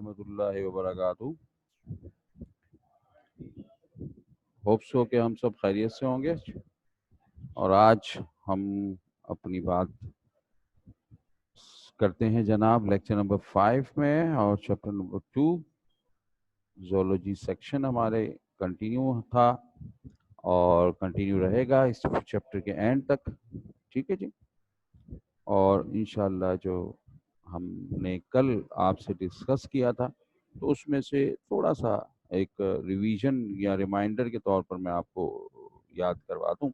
रहमतुल्लाहि व बरकातहू। Hope so कि हम सब खैरियत से होंगे। और आज हम अपनी बात करते हैं जनाब लेक्चर नंबर 5 में, और चैप्टर नंबर 2 ज़ूलॉजी सेक्शन हमारे कंटिन्यू था और कंटिन्यू रहेगा इस चैप्टर के एंड तक। ठीक है जी। और इंशाल्लाह जो हमने कल आपसे डिस्कस किया था, तो उसमें से थोड़ा सा एक रिवीजन या रिमाइंडर के तौर पर मैं आपको याद करवा दूं।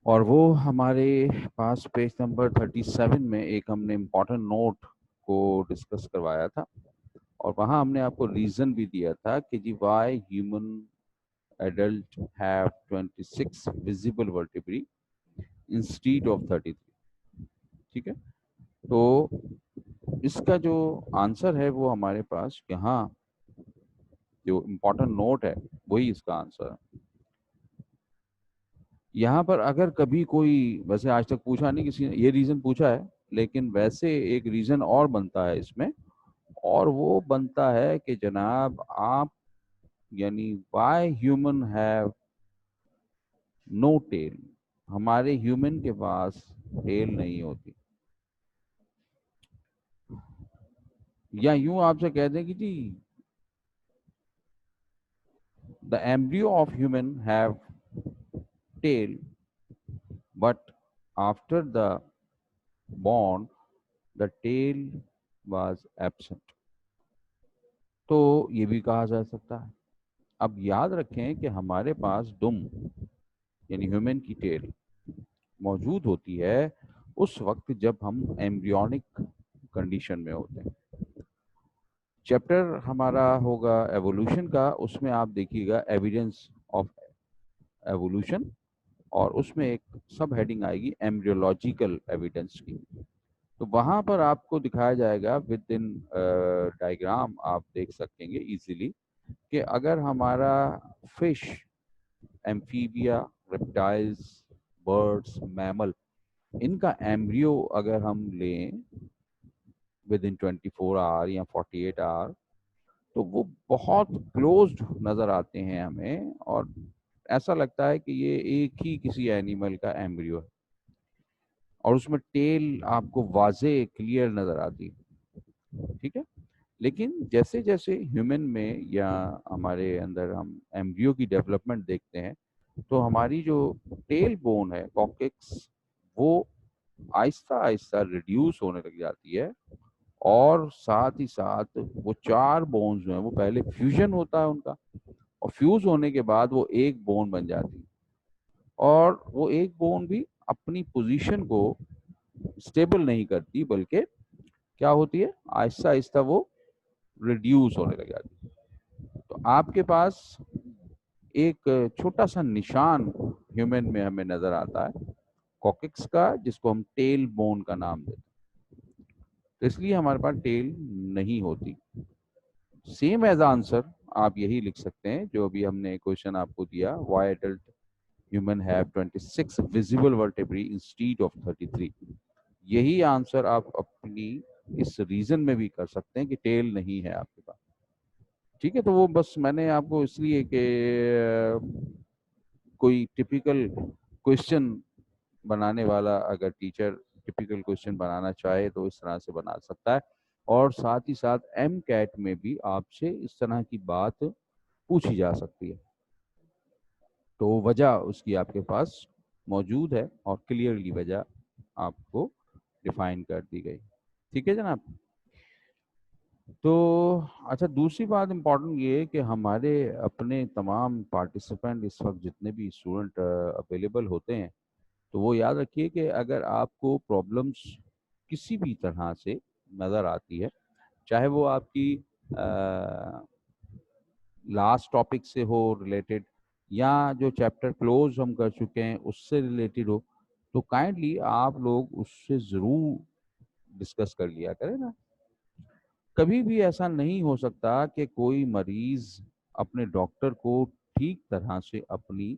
और वो हमारे पास पेज नंबर 37 में एक हमने इम्पोर्टेंट नोट को डिस्कस करवाया था, और वहाँ हमने आपको रीज़न भी दिया था कि जी why human adult have 26 visible vertebrae instead of 33। ठीक है। तो इसका जो आंसर है वो हमारे पास यहाँ जो इम्पोर्टेंट नोट है वही इसका आंसर है। यहाँ पर अगर कभी कोई, वैसे आज तक पूछा नहीं किसी ने ये रीज़न पूछा है, लेकिन वैसे एक रीज़न और बनता है इसमें, और वो बनता है कि जनाब आप, यानी why human have no tail, हमारे ह्यूमन के पास टेल नहीं होती। या यूं आपसे कह दें कि जी the embryo of human have tail, but after the born the tail was absent. तो ये भी कहा जा सकता है। अब याद रखें कि हमारे पास दुम यानी ह्यूमन की टेल मौजूद होती है उस वक्त जब हम एम्ब्रियोनिक कंडीशन में होते हैं। चैप्टर हमारा होगा एवोल्यूशन का, उसमें आप देखिएगा एविडेंस ऑफ एवोल्यूशन, और उसमें एक सब हेडिंग आएगी एम्ब्रियोलॉजिकल एविडेंस की। तो वहाँ पर आपको दिखाया जाएगा विद इन डायग्राम, आप देख सकेंगे इजीली कि अगर हमारा fish, amphibia, reptiles, birds, mammal, इनका एम्ब्रियो अगर हम लें विद इन 24 आवर या 48 आवर, तो वो बहुत क्लोज्ड नज़र आते हैं हमें, और ऐसा लगता है कि ये एक ही किसी एनिमल का एम्ब्रियो है, और उसमें टेल आपको वाजे क्लियर नज़र आती है। ठीक है। लेकिन जैसे जैसे ह्यूमन में या हमारे अंदर हम एम्ब्रियो की डेवलपमेंट देखते हैं, तो हमारी जो टेल बोन है कॉक्सिक्स, वो आहिस्ता आहिस्ता रिड्यूस होने लग जाती है, और साथ ही साथ वो चार बोन्स जो हैं वो पहले फ्यूजन होता है उनका, और फ्यूज होने के बाद वो एक बोन बन जाती है, और वो एक बोन भी अपनी पोजीशन को स्टेबल नहीं करती, बल्कि क्या होती है, आहिस्ता आहिस्ता वो रिड्यूस होने लग जाती है। तो आपके पास एक छोटा सा निशान ह्यूमन में हमें नजर आता है कॉक्सिक्स का, जिसको हम टेल बोन का नाम देते हैं। तो इसलिए हमारे पास टेल नहीं होती। सेम एज आंसर आप यही लिख सकते हैं जो अभी हमने क्वेश्चन आपको दिया, why adult human have 26 visible vertebrae instead of 33। यही आंसर आप अपनी इस रीजन में भी कर सकते हैं कि टेल नहीं है आपके पास। ठीक है। तो वो बस मैंने आपको इसलिए कि कोई टिपिकल क्वेश्चन बनाने वाला अगर टीचर टिपिकल क्वेश्चन बनाना चाहे तो इस तरह से बना सकता है, और साथ ही साथ एम कैट में भी आपसे इस तरह की बात पूछी जा सकती है। तो वजह उसकी आपके पास मौजूद है, और क्लियरली वजह आपको डिफाइन कर दी गई। ठीक है जनाब। तो अच्छा, दूसरी बात इम्पोर्टेंट ये है कि हमारे अपने तमाम पार्टिसिपेंट इस वक्त जितने भी स्टूडेंट अवेलेबल होते हैं, तो वो याद रखिए कि अगर आपको प्रॉब्लम्स किसी भी तरह से नज़र आती है, चाहे वो आपकी लास्ट टॉपिक से हो रिलेटेड, या जो चैप्टर क्लोज हम कर चुके हैं उससे रिलेटेड हो, तो काइंडली आप लोग उससे ज़रूर डिस्कस कर लिया करें ना। कभी भी ऐसा नहीं हो सकता कि कोई मरीज अपने डॉक्टर को ठीक तरह से अपनी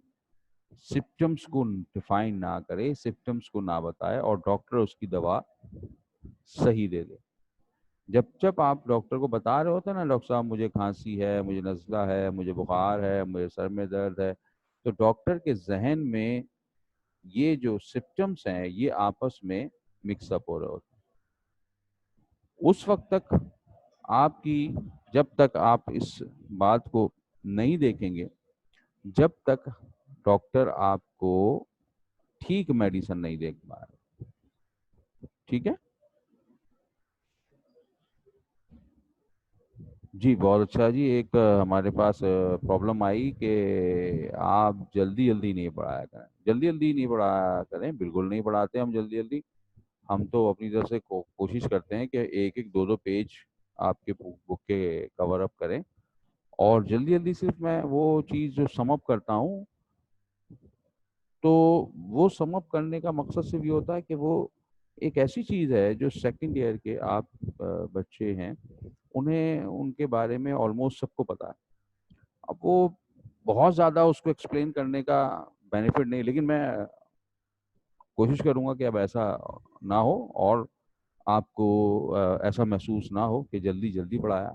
सिम्टम्स को डिफाइन ना करे, सिम्टम्स को ना बताए, और डॉक्टर उसकी दवा सही दे दे। जब जब आप डॉक्टर को बता रहे होते हैं ना, डॉक्टर साहब मुझे खांसी है, मुझे नज़ला है, मुझे बुखार है, मुझे सर में दर्द है, तो डॉक्टर के जहन में ये जो सिम्टम्स हैं ये आपस में मिक्सअप हो रहे होते हैं। उस वक्त तक आपकी, जब तक आप इस बात को नहीं देखेंगे, जब तक डॉक्टर आपको ठीक मेडिसिन नहीं देख पा रहे। ठीक है जी, बहुत अच्छा जी। एक हमारे पास प्रॉब्लम आई कि आप जल्दी जल्दी नहीं पढ़ाया करें, जल्दी जल्दी नहीं पढ़ाया करें, बिल्कुल नहीं पढ़ाते हम जल्दी जल्दी। हम तो अपनी तरफ से कोशिश करते हैं कि एक एक दो दो पेज आपके बुक के कवर अप करें। और जल्दी जल्दी सिर्फ मैं वो चीज़ जो सम अप करता हूँ, तो वो सम अप करने का मकसद सिर्फ ये होता है कि वो एक ऐसी चीज़ है जो सेकंड ईयर के आप बच्चे हैं, उन्हें उनके बारे में ऑलमोस्ट सबको पता है। अब वो बहुत ज़्यादा उसको एक्सप्लेन करने का बेनिफिट नहीं, लेकिन मैं कोशिश करूंगा कि अब ऐसा ना हो, और आपको ऐसा महसूस ना हो कि जल्दी जल्दी पढ़ाया।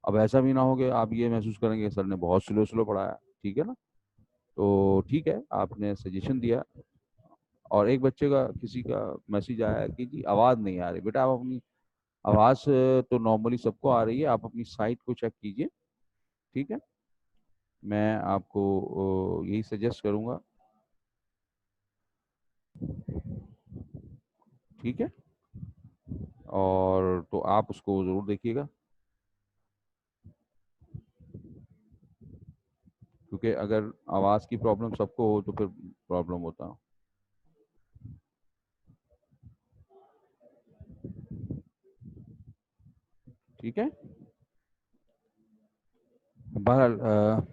अब ऐसा भी ना हो कि आप ये महसूस करेंगे सर ने बहुत स्लो स्लो पढ़ाया। ठीक है ना? तो ठीक है, आपने सजेशन दिया। और एक बच्चे का, किसी का मैसेज आया कि जी आवाज़ नहीं आ रही। बेटा आप अपनी आवाज़ तो नॉर्मली सबको आ रही है, आप अपनी साइट को चेक कीजिए। ठीक है, मैं आपको यही सजेस्ट करूंगा। ठीक है, और तो आप उसको ज़रूर देखिएगा, क्योंकि अगर आवाज़ की प्रॉब्लम सबको हो तो फिर प्रॉब्लम होता। ठीक है, बहरहाल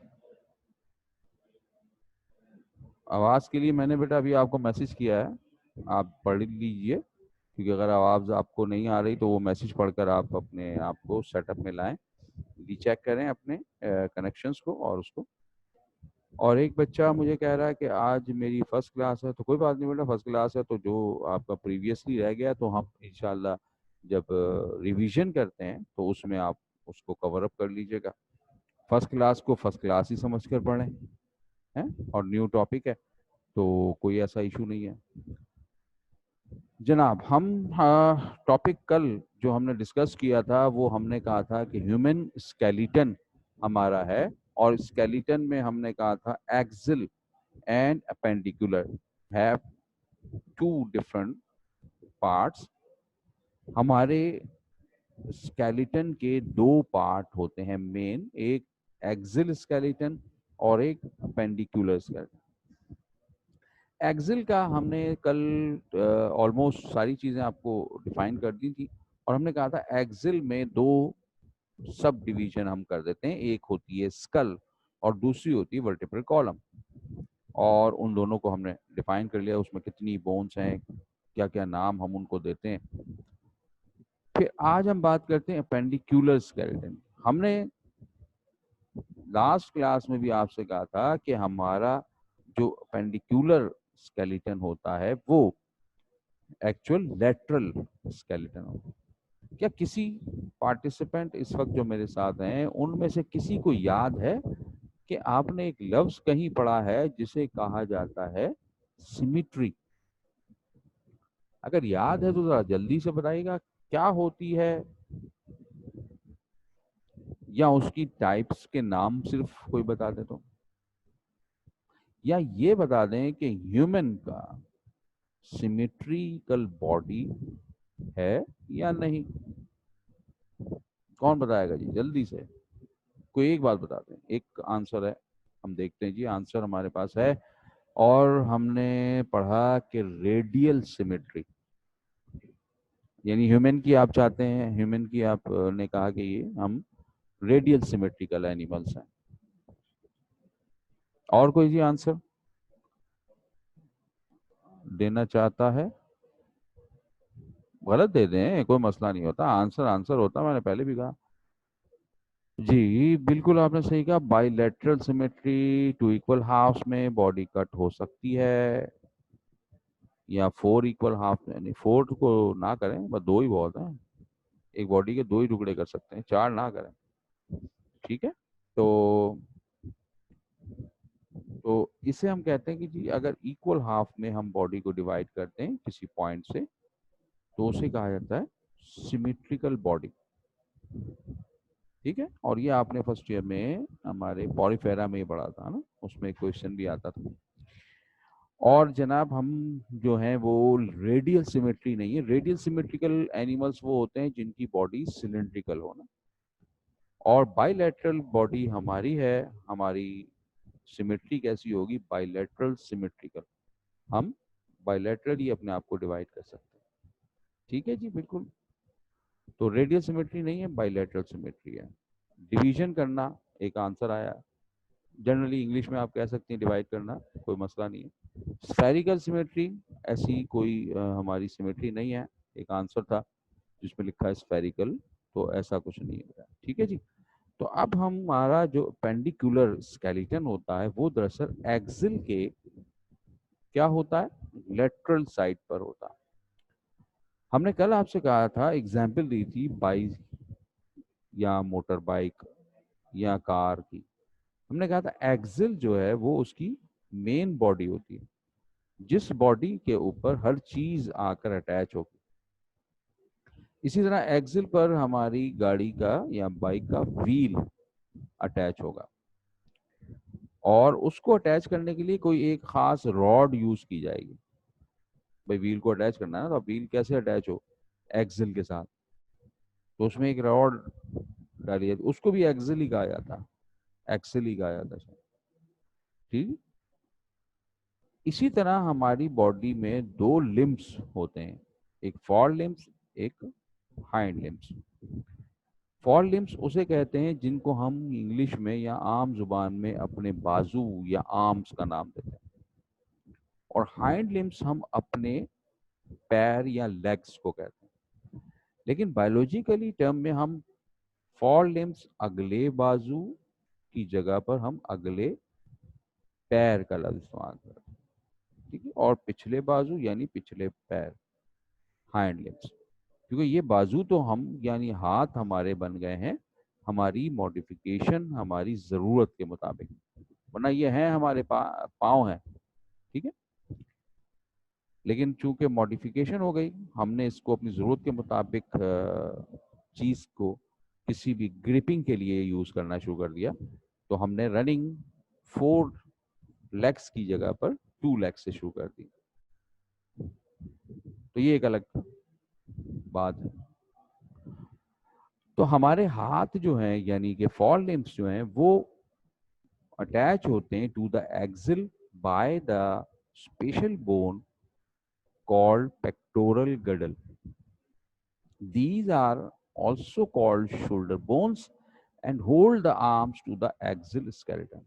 आवाज़ के लिए मैंने बेटा अभी आपको मैसेज किया है, आप पढ़ लीजिए। क्योंकि अगर आवाज़ आपको नहीं आ रही तो वो मैसेज पढ़कर आप अपने आप को सेटअप में लाएं, रीचेक करें अपने कनेक्शंस को और उसको। और एक बच्चा मुझे कह रहा है कि आज मेरी फर्स्ट क्लास है, तो कोई बात नहीं बेटा, फर्स्ट क्लास है तो जो आपका प्रीवियसली रह गया तो हम इंशाल्लाह जब रिवीजन करते हैं तो उसमें आप उसको कवर अप कर लीजिएगा। फर्स्ट क्लास को फर्स्ट क्लास ही समझ कर पढ़ें, हैं? और न्यू टॉपिक है तो कोई ऐसा इशू नहीं है। जनाब, हम टॉपिक कल जो हमने डिस्कस किया था वो हमने कहा था कि ह्यूमन स्केलेटन हमारा है, और स्केलेटन में हमने कहा था axial and appendicular have two different parts. हमारे स्केलेटन के दो पार्ट होते हैं मेन, एक एक्सिल स्केलेटन और एक अपेंडिकुलर स्केलेटन। एक्सिल का हमने कल ऑलमोस्ट सारी चीज़ें आपको डिफाइन कर दी थी, और हमने कहा था एक्सिल में दो सब डिवीजन हम कर देते हैं, एक होती है स्कल और दूसरी होती है वर्टिब्रल कॉलम। और उन दोनों को हमने डिफाइन कर लिया, उसमें कितनी बोन्स हैं, क्या क्या नाम हम उनको देते हैं। फिर आज हम बात करते हैं अपेंडिकुलर स्केलेटन। हमने लास्ट क्लास में भी आपसे कहा था कि हमारा जो अपेंडिकुलर स्केलेटन होता है वो एक्चुअल लेटरल स्केलेटन होता है। क्या किसी पार्टिसिपेंट इस वक्त जो मेरे साथ हैं उनमें से किसी को याद है कि आपने एक लफ्ज कहीं पढ़ा है जिसे कहा जाता है सिमिट्री? अगर याद है तो जरा जल्दी से बताइएगा क्या होती है, या उसकी टाइप्स के नाम सिर्फ कोई बता दे तो, या ये बता दें कि ह्यूमन का सिमेट्रिकल बॉडी है या नहीं। कौन बताएगा जी जल्दी से? कोई एक बात बता दें, एक आंसर है। हम देखते हैं जी, आंसर हमारे पास है। और हमने पढ़ा कि रेडियल सिमेट्री, यानी ह्यूमन की आप चाहते हैं, ह्यूमन की आप ने कहा कि ये हम रेडियल सिमेट्रिकल एनिमल्स हैं। और कोई जी आंसर देना चाहता है? गलत दे दें, कोई मसला नहीं होता, आंसर आंसर होता, मैंने पहले भी कहा। जी बिल्कुल आपने सही कहा, bilateral symmetry, two equal halves में बॉडी कट हो सकती है, या फोर इक्वल हाफ, यानी फोर को ना करें, बस दो ही बहुत है। एक बॉडी के दो ही टुकड़े कर सकते हैं, चार ना करें। ठीक है, तो इसे हम कहते हैं कि जी अगर इक्वल हाफ में हम बॉडी को डिवाइड करते हैं किसी पॉइंट से, तो उसे कहा जाता है सिमेट्रिकल बॉडी। ठीक है, और ये आपने फर्स्ट ईयर में हमारे पॉलीफेरा में ही पढ़ा था ना, उसमें क्वेश्चन भी आता था। और जनाब हम जो हैं वो रेडियल सिमेट्री नहीं है, रेडियल सिमेट्रिकल एनिमल्स वो होते हैं जिनकी बॉडी सिलेंड्रिकल हो ना, और बाइलेटरल बॉडी हमारी है, हमारी सिमेट्री कैसी होगी, बाइलेटरल सिमेट्रिकल। हम बाइलेटरल ही अपने आप को डिवाइड कर सकते हैं। ठीक है जी, बिल्कुल। तो रेडियल सिमेट्री नहीं है, बाइलेटरल सिमेट्री है। डिवीजन करना एक आंसर आया, जनरली इंग्लिश में आप कह सकते हैं डिवाइड करना, कोई मसला नहीं है। स्फेरिकल सिमेट्री ऐसी कोई हमारी सिमेट्री नहीं है, एक आंसर था जिसमें लिखा है स्फेरिकल, तो ऐसा कुछ नहीं है। ठीक है जी। तो अब हमारा जो पेंडिकुलर स्केलेटन होता है वो दरअसल एक्सिल के क्या होता है, लेटरल साइड पर होता है। हमने कल आपसे कहा था, एग्जाम्पल दी थी बाइक या मोटर बाइक या कार की। हमने कहा था एक्सिल जो है वो उसकी मेन बॉडी होती है, जिस बॉडी के ऊपर हर चीज आकर अटैच होगी। इसी तरह एक्सिल पर हमारी गाड़ी का या बाइक का व्हील अटैच होगा, और उसको अटैच करने के लिए कोई एक खास रॉड यूज की जाएगी। भाई व्हील को अटैच करना है, तो व्हील कैसे अटैच हो, एक्सिल के साथ, तो उसमें एक रॉड डाली जाती, उसको भी एक्सिल ही कहा जाता है, एक्सिल ही कहा जाता है। ठीक। इसी तरह हमारी बॉडी में दो लिम्स होते हैं, एक फॉर लिम्स, एक हाइंड लिम्स। फॉर लिम्स उसे कहते हैं जिनको हम इंग्लिश में या आम जुबान में अपने बाजू या आर्म्स का नाम देते हैं, और हाइंड लिम्स हम अपने पैर या लेग्स को कहते हैं। लेकिन बायोलॉजिकली टर्म में हम फॉर लिम्स अगले बाजू की जगह पर हम अगले पैर का लफ्ज इस्तेमाल करते हैं। ठीक है, और पिछले बाजू यानी पिछले पैर, हाइंड लिम्स। क्योंकि ये बाजू तो हम यानी हाथ हमारे बन गए हैं हमारी मॉडिफिकेशन, हमारी जरूरत के मुताबिक, वरना ये है हमारे पाँव हैं। ठीक है, लेकिन चूंकि मॉडिफिकेशन हो गई, हमने इसको अपनी ज़रूरत के मुताबिक चीज़ को किसी भी ग्रिपिंग के लिए यूज़ करना शुरू कर दिया, तो हमने रनिंग 4 लेग्स की जगह पर 2 लेग्स से शुरू कर दी। तो ये एक अलग बात है। तो हमारे हाथ जो हैं यानी कि फॉर लिम्स जो हैं वो अटैच होते हैं to the axial by the special bone called pectoral girdle. These are also called shoulder bones and hold the arms to the axial skeleton.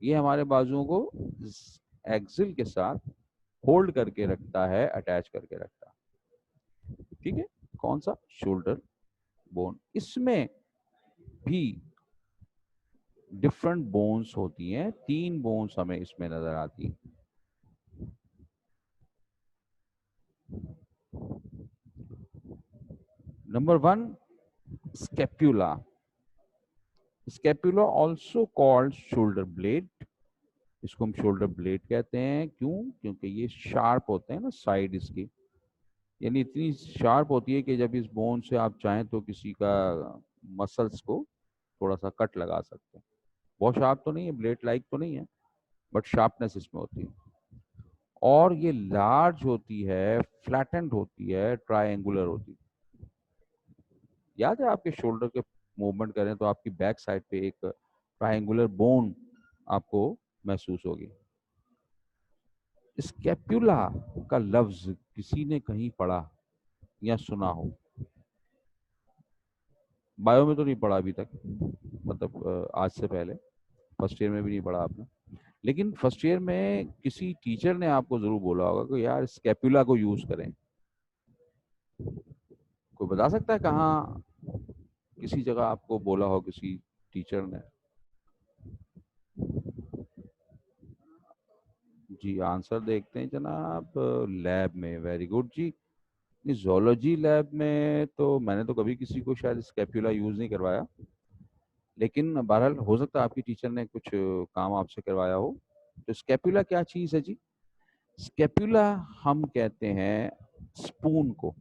ये हमारे बाजुओं को एक्सिल के साथ होल्ड करके रखता है, अटैच करके रखता है। ठीक है, कौन सा, शोल्डर बोन। इसमें भी डिफरेंट बोन्स होती हैं, 3 बोन्स हमें इसमें नजर आती हैं। Number 1, scapula. Scapula also called shoulder blade. इसको हम शोल्डर ब्लेड कहते हैं, क्यों, क्योंकि ये शार्प होते हैं ना साइड इसकी, यानी इतनी शार्प होती है कि जब इस बोन से आप चाहें तो किसी का मसल्स को थोड़ा सा कट लगा सकते हैं। बहुत शार्प तो नहीं है, ब्लेड लाइक तो नहीं है, बट शार्पनेस इसमें होती है। और ये लार्ज होती है, फ्लैटेंड होती है, ट्रायंगुलर होती है। याद है आपके शोल्डर के मूवमेंट करें तो आपकी बैक साइड पे एक ट्रायंगुलर बोन आपको महसूस होगी। स्कैपुला का लफ्ज किसी ने कहीं पढ़ा या सुना हो, बायो में तो नहीं पढ़ा अभी तक, मतलब आज से पहले फर्स्ट ईयर में भी नहीं पढ़ा आपने, लेकिन फर्स्ट ईयर में किसी टीचर ने आपको जरूर बोला होगा कि यार स्कैपुला को यूज करें। कोई बता सकता है कहाँ किसी जगह आपको बोला हो किसी टीचर ने? जी आंसर देखते हैं जनाब, लैब में। वेरी गुड जी, इस zoology लैब में तो मैंने तो कभी किसी को शायद स्कैप्यूला यूज नहीं करवाया, लेकिन बहरहाल हो सकता है आपकी टीचर ने कुछ काम आपसे करवाया हो। तो स्कैप्यूला क्या चीज है जी? स्कैप्यूला हम कहते हैं स्पून को,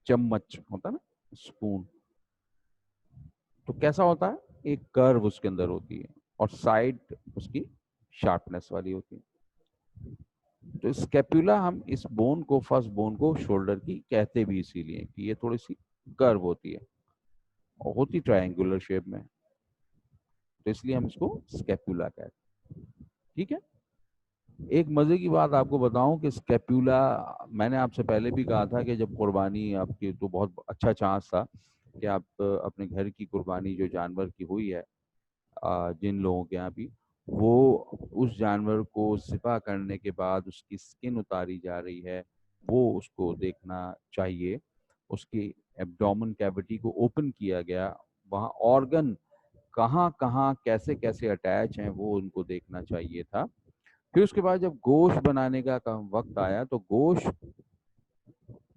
चम्मच होता है ना स्पून, तो कैसा होता है, एक कर्व उसके अंदर होती है और साइड उसकी शार्पनेस वाली होती है। तो स्कैप्यूला हम इस बोन को, फर्स्ट बोन को शोल्डर की कहते भी इसीलिए कि ये थोड़ी सी कर्व होती है और होती ट्रायंगुलर शेप में, तो इसलिए हम इसको स्कैप्यूला कहते हैं। ठीक है। एक मजे की बात आपको बताऊं कि स्कैप्यूला, मैंने आपसे पहले भी कहा था कि जब कुर्बानी आपकी, तो बहुत अच्छा चांस था कि आप अपने घर की कुर्बानी जो जानवर की हुई है, जिन लोगों के यहाँ भी, वो उस जानवर को ज़िबा करने के बाद उसकी स्किन उतारी जा रही है, वो उसको देखना चाहिए। उसकी एब्डोमेन कैविटी को ओपन किया गया, वहाँ ऑर्गन कहाँ कहाँ कैसे कैसे अटैच हैं वो उनको देखना चाहिए था। फिर उसके बाद जब गोश्त बनाने का वक्त आया, तो गोश्त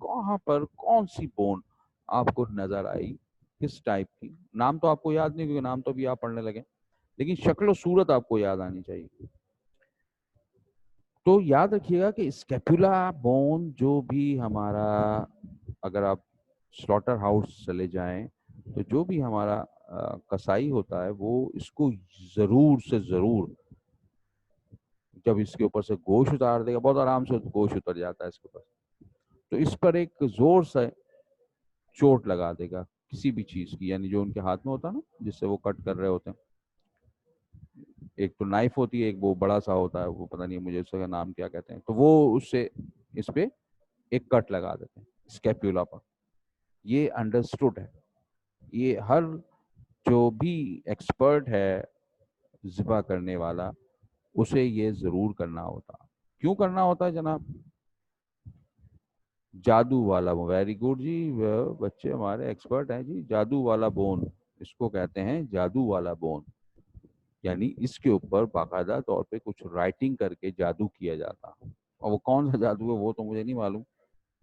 कहाँ पर कौन सी बोन आपको नजर आई, किस टाइप की, नाम तो आपको याद नहीं क्योंकि नाम तो अभी आप पढ़ने लगे, लेकिन शक्ल सूरत आपको याद आनी चाहिए। तो याद रखिएगा कि स्कैपुला बोन जो भी हमारा, अगर आप स्लॉटर हाउस चले जाएं, तो जो भी हमारा कसाई होता है वो इसको जरूर से जरूर, जब इसके ऊपर से गोश्त उतार देगा, बहुत आराम से गोश्त उतर जाता है इसके ऊपर, तो इस पर एक जोर से चोट लगा देगा किसी भी चीज की, यानी जो उनके हाथ में होता है ना जिससे वो कट कर रहे होते हैं, एक तो नाइफ होती है, एक वो बड़ा सा होता है, वो पता नहीं मुझे उसका नाम क्या कहते हैं, तो वो उससे इस पे एक कट लगा देते हैं स्कैप्यूला पर। ये अंडरस्टूड है, ये हर जो भी एक्सपर्ट है ज़िबा करने वाला, उसे ये जरूर करना होता। क्यों करना होता है जनाब? जादू वाला बोन, वेरी गुड जी, बच्चे हमारे एक्सपर्ट हैं जी। जादू वाला बोन, इसको कहते हैं जादू वाला बोन, यानी इसके ऊपर बाकायदा तौर पे कुछ राइटिंग करके जादू किया जाता। और वो कौन सा जादू है वो तो मुझे नहीं मालूम,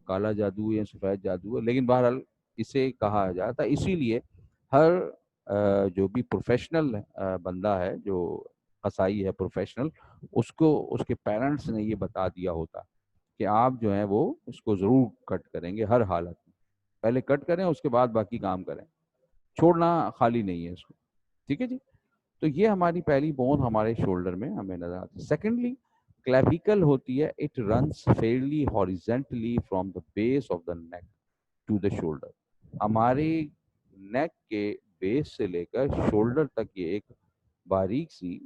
काला जादू या सफ़ेद जादू है, लेकिन बहरहाल इसे कहा जाता है। इसीलिए हर जो भी प्रोफेशनल बंदा है, जो कसाई है प्रोफेशनल, उसको उसके पेरेंट्स ने ये बता दिया होता कि आप जो है वो इसको ज़रूर कट करेंगे हर हालत में, पहले कट करें उसके बाद बाकी काम करें, छोड़ना खाली नहीं है इसको। ठीक है जी। तो ये हमारी पहली बोन हमारे शोल्डर में हमें नजर आती है। सेकेंडली, क्लेविकल होती है, it runs fairly horizontally from the base of the neck to the shoulder. हमारे नेक के बेस से लेकर शोल्डर तक ये एक बारीक सी,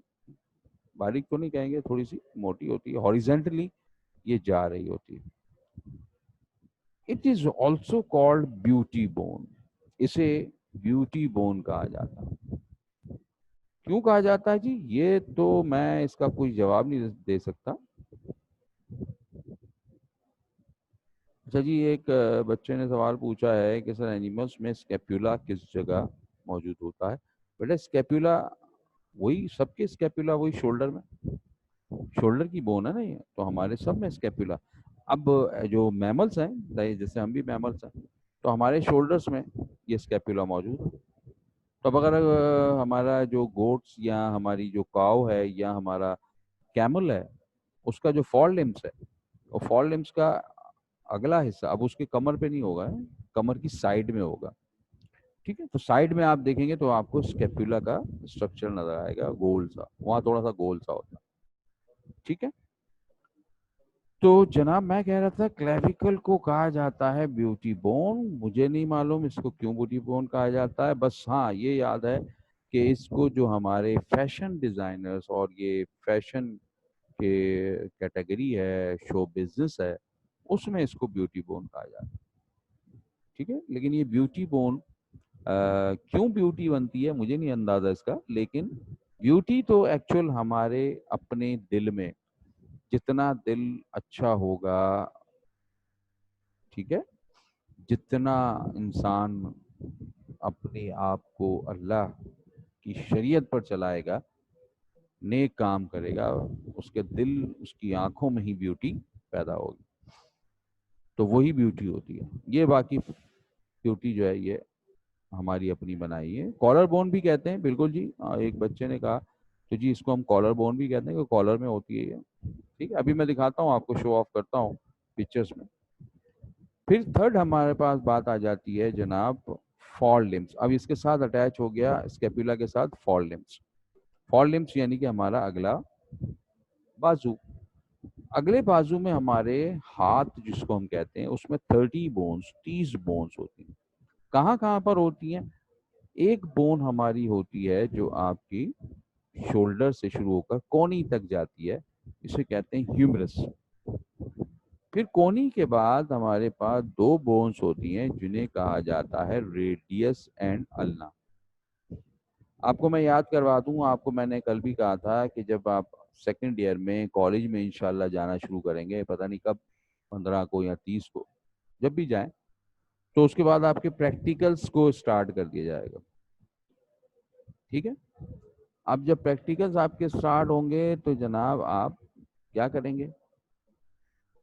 बारीक तो नहीं कहेंगे, थोड़ी सी मोटी होती है, हॉरिजेंटली ये जा रही होती है। It is also called beauty bone, इसे ब्यूटी बोन कहा जाता है। क्यों कहा जाता है जी, ये तो मैं इसका कोई जवाब नहीं दे सकता। अच्छा जी, एक बच्चे ने सवाल पूछा है कि सर एनिमल्स में स्कैप्यूला किस जगह मौजूद होता है? बेटा स्कैप्यूला वही, सबके स्कैप्यूला वही शोल्डर में, शोल्डर की बोन है ना ये, तो हमारे सब में स्कैप्यूला। अब जो मैमल्स हैं, जैसे हम भी मैमल्स हैं, तो हमारे शोल्डर्स में ये स्कैप्यूला मौजूद है। तो अब अगर हमारा जो गोट्स या हमारी जो काव है या हमारा कैमल है, उसका जो फॉर लिम्स है, वो फॉर लिम्स का अगला हिस्सा अब उसके कमर पे नहीं होगा, कमर की साइड में होगा। ठीक है, तो साइड में आप देखेंगे तो आपको स्केपुला का स्ट्रक्चर नजर आएगा, गोल सा, वहां थोड़ा सा गोल सा होता है। ठीक है। तो जनाब मैं कह रहा था क्लेविकल को कहा जाता है ब्यूटी बोन, मुझे नहीं मालूम इसको क्यों ब्यूटी बोन कहा जाता है, बस हाँ ये याद है कि इसको जो हमारे फैशन डिजाइनर्स और ये फैशन के कैटेगरी है, शो बिजनेस है, उसमें इसको ब्यूटी बोन कहा जाता है। ठीक है, लेकिन ये ब्यूटी बोन क्यों ब्यूटी बनती है मुझे नहीं अंदाजा इसका, लेकिन ब्यूटी तो एक्चुअल हमारे अपने दिल में, जितना दिल अच्छा होगा, ठीक है, जितना इंसान अपने आप को अल्लाह की शरीयत पर चलाएगा, नेक काम करेगा, उसके दिल, उसकी आंखों में ही ब्यूटी पैदा होगी। तो वही ब्यूटी होती है। ये बाकी ब्यूटी जो है ये हमारी अपनी बनाई है। कॉलर बोन भी कहते हैं, बिल्कुल जी। एक बच्चे ने कहा तो जी इसको हम कॉलर बोन भी कहते हैं, कि कॉलर में होती है ये। ठीक है, अभी मैं दिखाता हूँ आपको, शो ऑफ करता हूँ पिक्चर्स में। फिर थर्ड हमारे पास बात आ जाती है जनाब फॉर लिम्स। अब इसके साथ अटैच हो गया स्केपुला के साथ फॉर लिम्स। फॉर लिम्स यानी कि हमारा अगला बाजू। अगले बाजू में हमारे हाथ जिसको हम कहते हैं, उसमें 30 बोन्स, 30 बोन्स होती हैं। कहाँ कहाँ पर होती हैं? एक बोन हमारी होती है जो आपकी शोल्डर से शुरू होकर कोनी तक जाती है, इसे कहते हैं ह्यूमरस। फिर कोनी के बाद हमारे पास दो बोन्स होती हैं जिन्हें कहा जाता है रेडियस एंड अल्ना। आपको मैं याद करवा दूं, आपको मैंने कल भी कहा था कि जब आप सेकंड ईयर में कॉलेज में इंशाल्लाह जाना शुरू करेंगे, पता नहीं कब, 15 को या 30 को, जब भी जाएं, तो उसके बाद आपके प्रैक्टिकल्स को स्टार्ट कर दिया जाएगा। ठीक है, अब जब प्रैक्टिकल्स आपके स्टार्ट होंगे तो जनाब आप क्या करेंगे?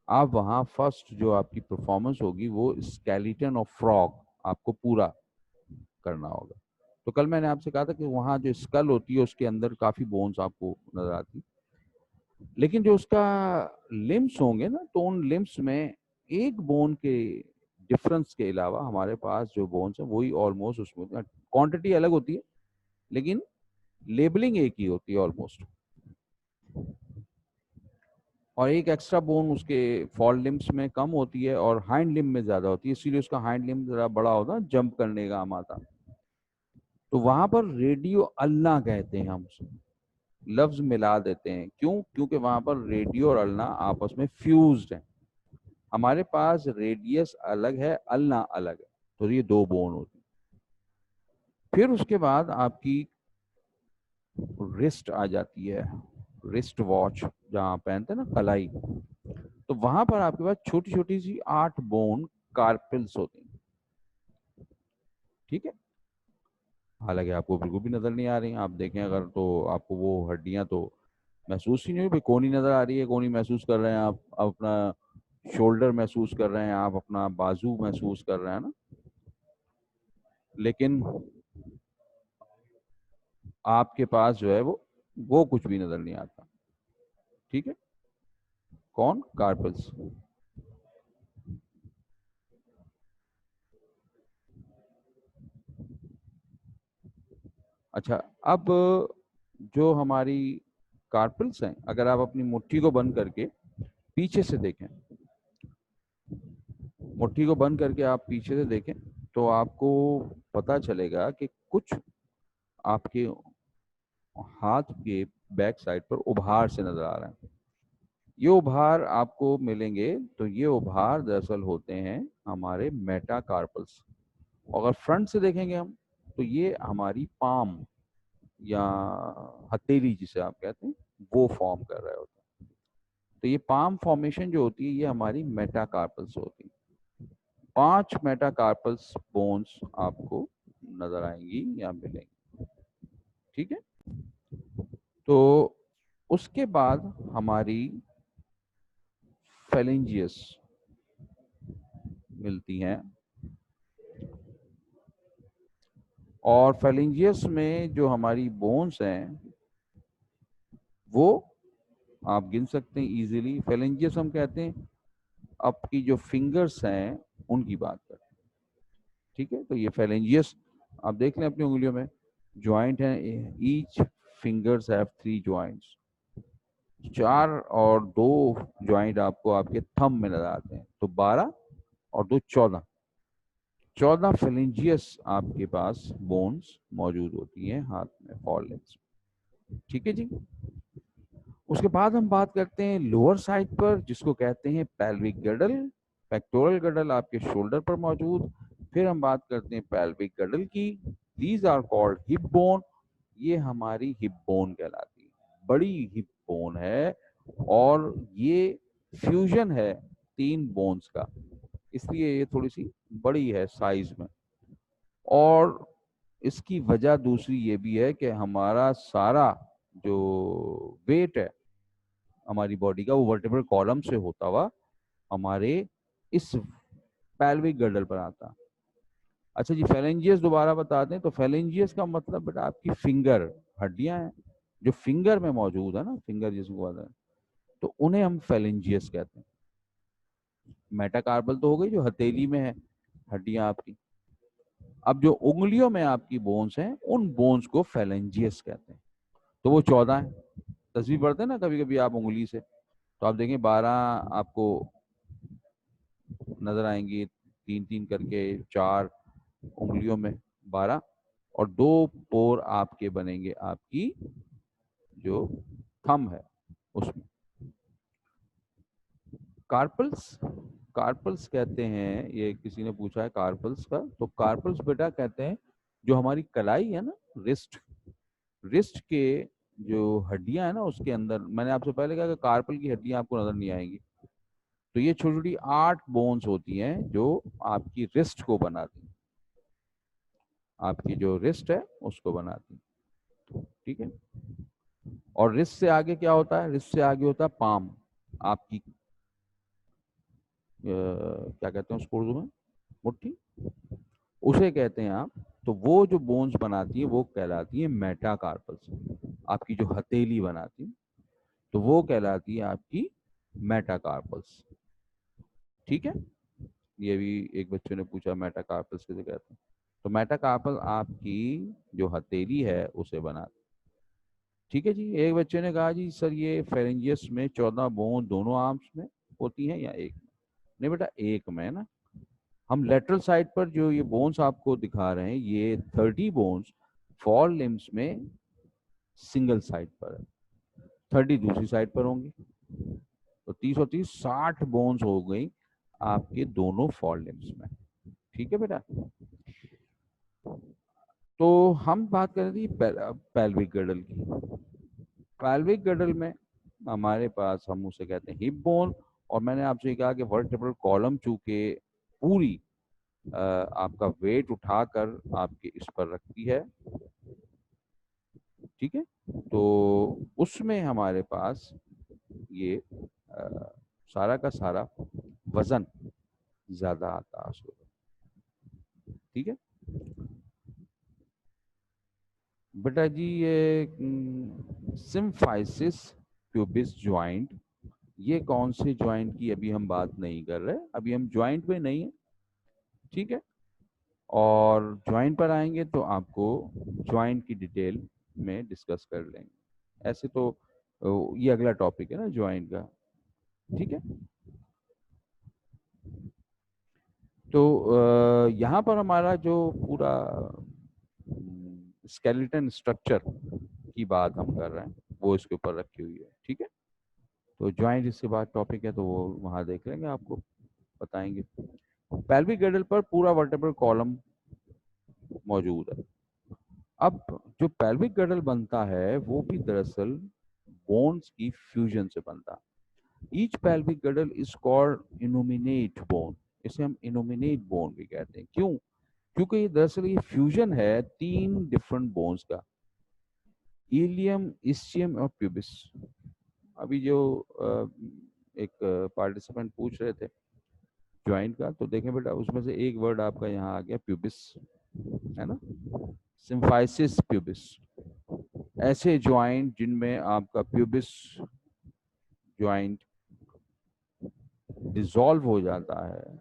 आप वहाँ फर्स्ट जो आपकी परफॉर्मेंस होगी वो स्केलेटन ऑफ फ्रॉग आपको पूरा करना होगा। तो कल मैंने आपसे कहा था कि वहाँ जो स्कल होती है उसके अंदर काफी बोन्स आपको नजर आती, लेकिन जो उसका लिम्स होंगे ना, तो उन लिम्स में एक बोन के डिफरेंस के अलावा हमारे पास जो बोन्स है वही ऑलमोस्ट उसमें, क्वांटिटी अलग होती है लेकिन लेबलिंग एक ही होती है ऑलमोस्ट। और एक एक्स्ट्रा बोन उसके फॉर लिम्स में कम होती है और हाइंड लिम्ब में ज्यादा होती है, इसीलिए उसका हाइंड लिम्ब जरा बड़ा होता है, जंप करने का हम आता। तो वहां पर रेडियो अल्ना कहते हैं, हम उसे लफ्ज मिला देते हैं। क्यों? क्योंकि वहां पर रेडियो और अल्ना आपस में फ्यूज्ड है। हमारे पास रेडियस अलग है, अल्ना अलग है, तो ये दो बोन होती है। फिर उसके बाद आपकी रिस्ट आ जाती है, रिस्ट वॉच जहाँ पहनते हैं ना, कलाई। तो वहां पर आपके पास छोटी छोटी सी 8 बोन कार्पिल्स होती हैं। ठीक है, हालांकि आपको बिल्कुल भी नजर नहीं आ रही हैं, आप देखें अगर तो आपको वो हड्डियां तो महसूस ही नहीं हुई। कोनी नजर आ रही है, कोनी महसूस कर रहे हैं आप अपना शोल्डर महसूस कर रहे हैं, आप अपना बाजू महसूस कर रहे हैं ना, लेकिन आपके पास जो है वो कुछ भी नजर नहीं आता। ठीक है, कौन? कार्पल्स। अच्छा, अब जो हमारी कार्पल्स हैं, अगर आप अपनी मुट्ठी को बंद करके पीछे से देखें, मुट्ठी को बंद करके आप पीछे से देखें, तो आपको पता चलेगा कि कुछ आपके हाथ के बैक साइड पर उभार से नजर आ रहे हैं। ये उभार आपको मिलेंगे, तो ये उभार दरअसल होते हैं हमारे मेटाकार्पल्स। अगर फ्रंट से देखेंगे हम, तो ये हमारी पाम या हथेली जिसे आप कहते हैं, वो फॉर्म कर रहे होते हैं। तो ये पाम फॉर्मेशन जो होती है ये हमारी मेटाकार्पल्स होती है। 5 मेटाकार्पल्स बोन्स आपको नजर आएंगी या मिलेंगी। ठीक है, तो उसके बाद हमारी फेलिंजियस मिलती हैं, और फेलिंजियस में जो हमारी बोन्स हैं वो आप गिन सकते हैं इजीली। फेलिंजियस हम कहते हैं आपकी जो फिंगर्स हैं उनकी बात करते हैं। ठीक है, तो ये फेलिंजियस आप देख लें अपनी उंगलियों में ज्वाइंट है, ईच फिंगर्स हैव 3 ज्वाइंट्स। 4 और 2 ज्वाइंट आपको आपके थंब में नजर आते हैं, तो 12 और 2 14। 14 फेलिंजियस आपके पास बोन्स मौजूद होती हैं हाथ में, फॉरलिम्स। ठीक है जी। उसके बाद हम बात करते हैं लोअर साइड पर, जिसको कहते हैं पेल्विक गडल। पेक्टोरल गडल आपके शोल्डर पर मौजूद। फिर हम बात करते हैं पेल्विक गडल की। These are called hip bone. ये हमारी हिप बोन कहलाती है, बड़ी हिप बोन है, और ये फ्यूजन है 3 बोन्स का, इसलिए ये थोड़ी सी बड़ी है साइज में। और इसकी वजह दूसरी ये भी है कि हमारा सारा जो वेट है हमारी बॉडी का, वो वर्टेब्रल कॉलम से होता हुआ हमारे इस पैल्विक गर्डल पर आता है। अच्छा जी, फेलेंजियस दोबारा बताते हैं। तो फेलेंजियस का मतलब बेटा आपकी फिंगर हड्डियां हैं जो फिंगर में मौजूद है ना, फिंगर जिसको बोलते हैं, तो उन्हें हम फेलेंजियस कहते हैं। मेटाकार्पल तो हो गई जो हथेली में है हड्डियां आपकी। अब जो उंगलियों में आपकी बोन्स हैं उन बोन्स को फेलेंजियस कहते हैं। तो वो 14 है। तस्वीर पढ़ते हैं ना कभी कभी आप उंगली से, तो आप देखें 12 आपको नजर आएंगी, 3 3 करके 4 उंगलियों में 12, और 2 पोर आपके बनेंगे आपकी जो थंब है उसमें। कार्पल्स, कार्पल्स कहते हैं, ये किसी ने पूछा है कार्पल्स का, तो कार्पल्स बेटा कहते हैं जो हमारी कलाई है ना, रिस्ट, रिस्ट के जो हड्डियां है ना उसके अंदर, मैंने आपसे पहले कहा कि कार्पल की हड्डियां आपको नजर नहीं आएंगी, तो ये छोटी छोटी 8 बोन्स होती हैं जो आपकी रिस्ट को बनाती हैं, आपकी जो रिस्ट है उसको बनाती हैं। ठीक है। और रिस्ट से आगे क्या होता है? रिस्ट से आगे होता है पाम, आपकी क्या कहते हैं उसको उर्दू में, मुट्ठी, उसे कहते हैं आप। तो वो जो बोन्स बनाती है वो कहलाती है मेटाकार्पल्स, आपकी जो हथेली बनाती है तो वो कहलाती है आपकी मेटाकार्पल्स। ठीक है। ये भी एक बच्चे ने पूछा मेटाकार्पल्स किसे कहते हैं, तो मेटाकार्पल आपकी जो हथेली है उसे बनाती है। ठीक है जी। एक बच्चे ने कहा जी सर ये फेरेंजियस में 14 बोन दोनों आर्म्स में होती हैं या एक में? नहीं बेटा, एक में है ना। हम लेटरल साइड पर जो ये बोन्स आपको दिखा रहे हैं, ये 30 बोन्स फॉर लिम्स में सिंगल साइड पर है, 30 दूसरी साइड पर होंगी, तो 30 और 30 60 बोन्स हो गई आपके दोनों फॉर लिम्स में। ठीक है बेटा। तो हम बात कर रहे थे पैल्विक गर्डल की। पैल्विक गर्डल में हमारे पास, हम उसे कहते हैं हिप बोन, और मैंने आपसे कहा कि वर्टेब्रल कॉलम चूंकि पूरी आपका वेट उठाकर आपके इस पर रखती है, ठीक है, तो उसमें हमारे पास ये सारा का सारा वजन ज्यादा आता है उसको। ठीक है बेटा जी, ये सिम्फाइसिस प्यूबिस ज्वाइंट, ये कौन से ज्वाइंट की अभी हम बात नहीं कर रहे, अभी हम ज्वाइंट में नहीं है। ठीक है। और ज्वाइंट पर आएंगे तो आपको ज्वाइंट की डिटेल में डिस्कस कर लेंगे। ऐसे तो ये अगला टॉपिक है ना ज्वाइंट का। ठीक है। तो यहाँ पर हमारा जो पूरा स्केलेटन स्ट्रक्चर की बात हम कर रहे हैं वो इसके ऊपर रखी हुई है। ठीक है। तो ज्वाइंट इसके बाद टॉपिक है तो वो वहाँ देख लेंगे, आपको बताएंगे। पेल्विक गर्डल पर पूरा वर्टेब्रल कॉलम मौजूद है। अब जो पेल्विक गर्डल बनता है वो भी दरअसल बोन्स की फ्यूजन से बनता है। Each pelvic girdle is called innominate bone, इसे हम इनोमिनेट बोन भी कहते हैं। क्यों? क्योंकि ये दरअसल ये फ्यूजन है 3 डिफरेंट बोन्स का, इलियम, इस्चियम और प्यूबिस। अभी जो एक पार्टिसिपेंट पूछ रहे थे ज्वाइंट का, तो देखें बेटा उसमें से एक वर्ड आपका यहाँ आ गया प्यूबिस, है ना, सिम्फाइसिस प्यूबिस। ऐसे ज्वाइंट जिनमें आपका प्यूबिस ज्वाइंट डिसॉल्व हो जाता है,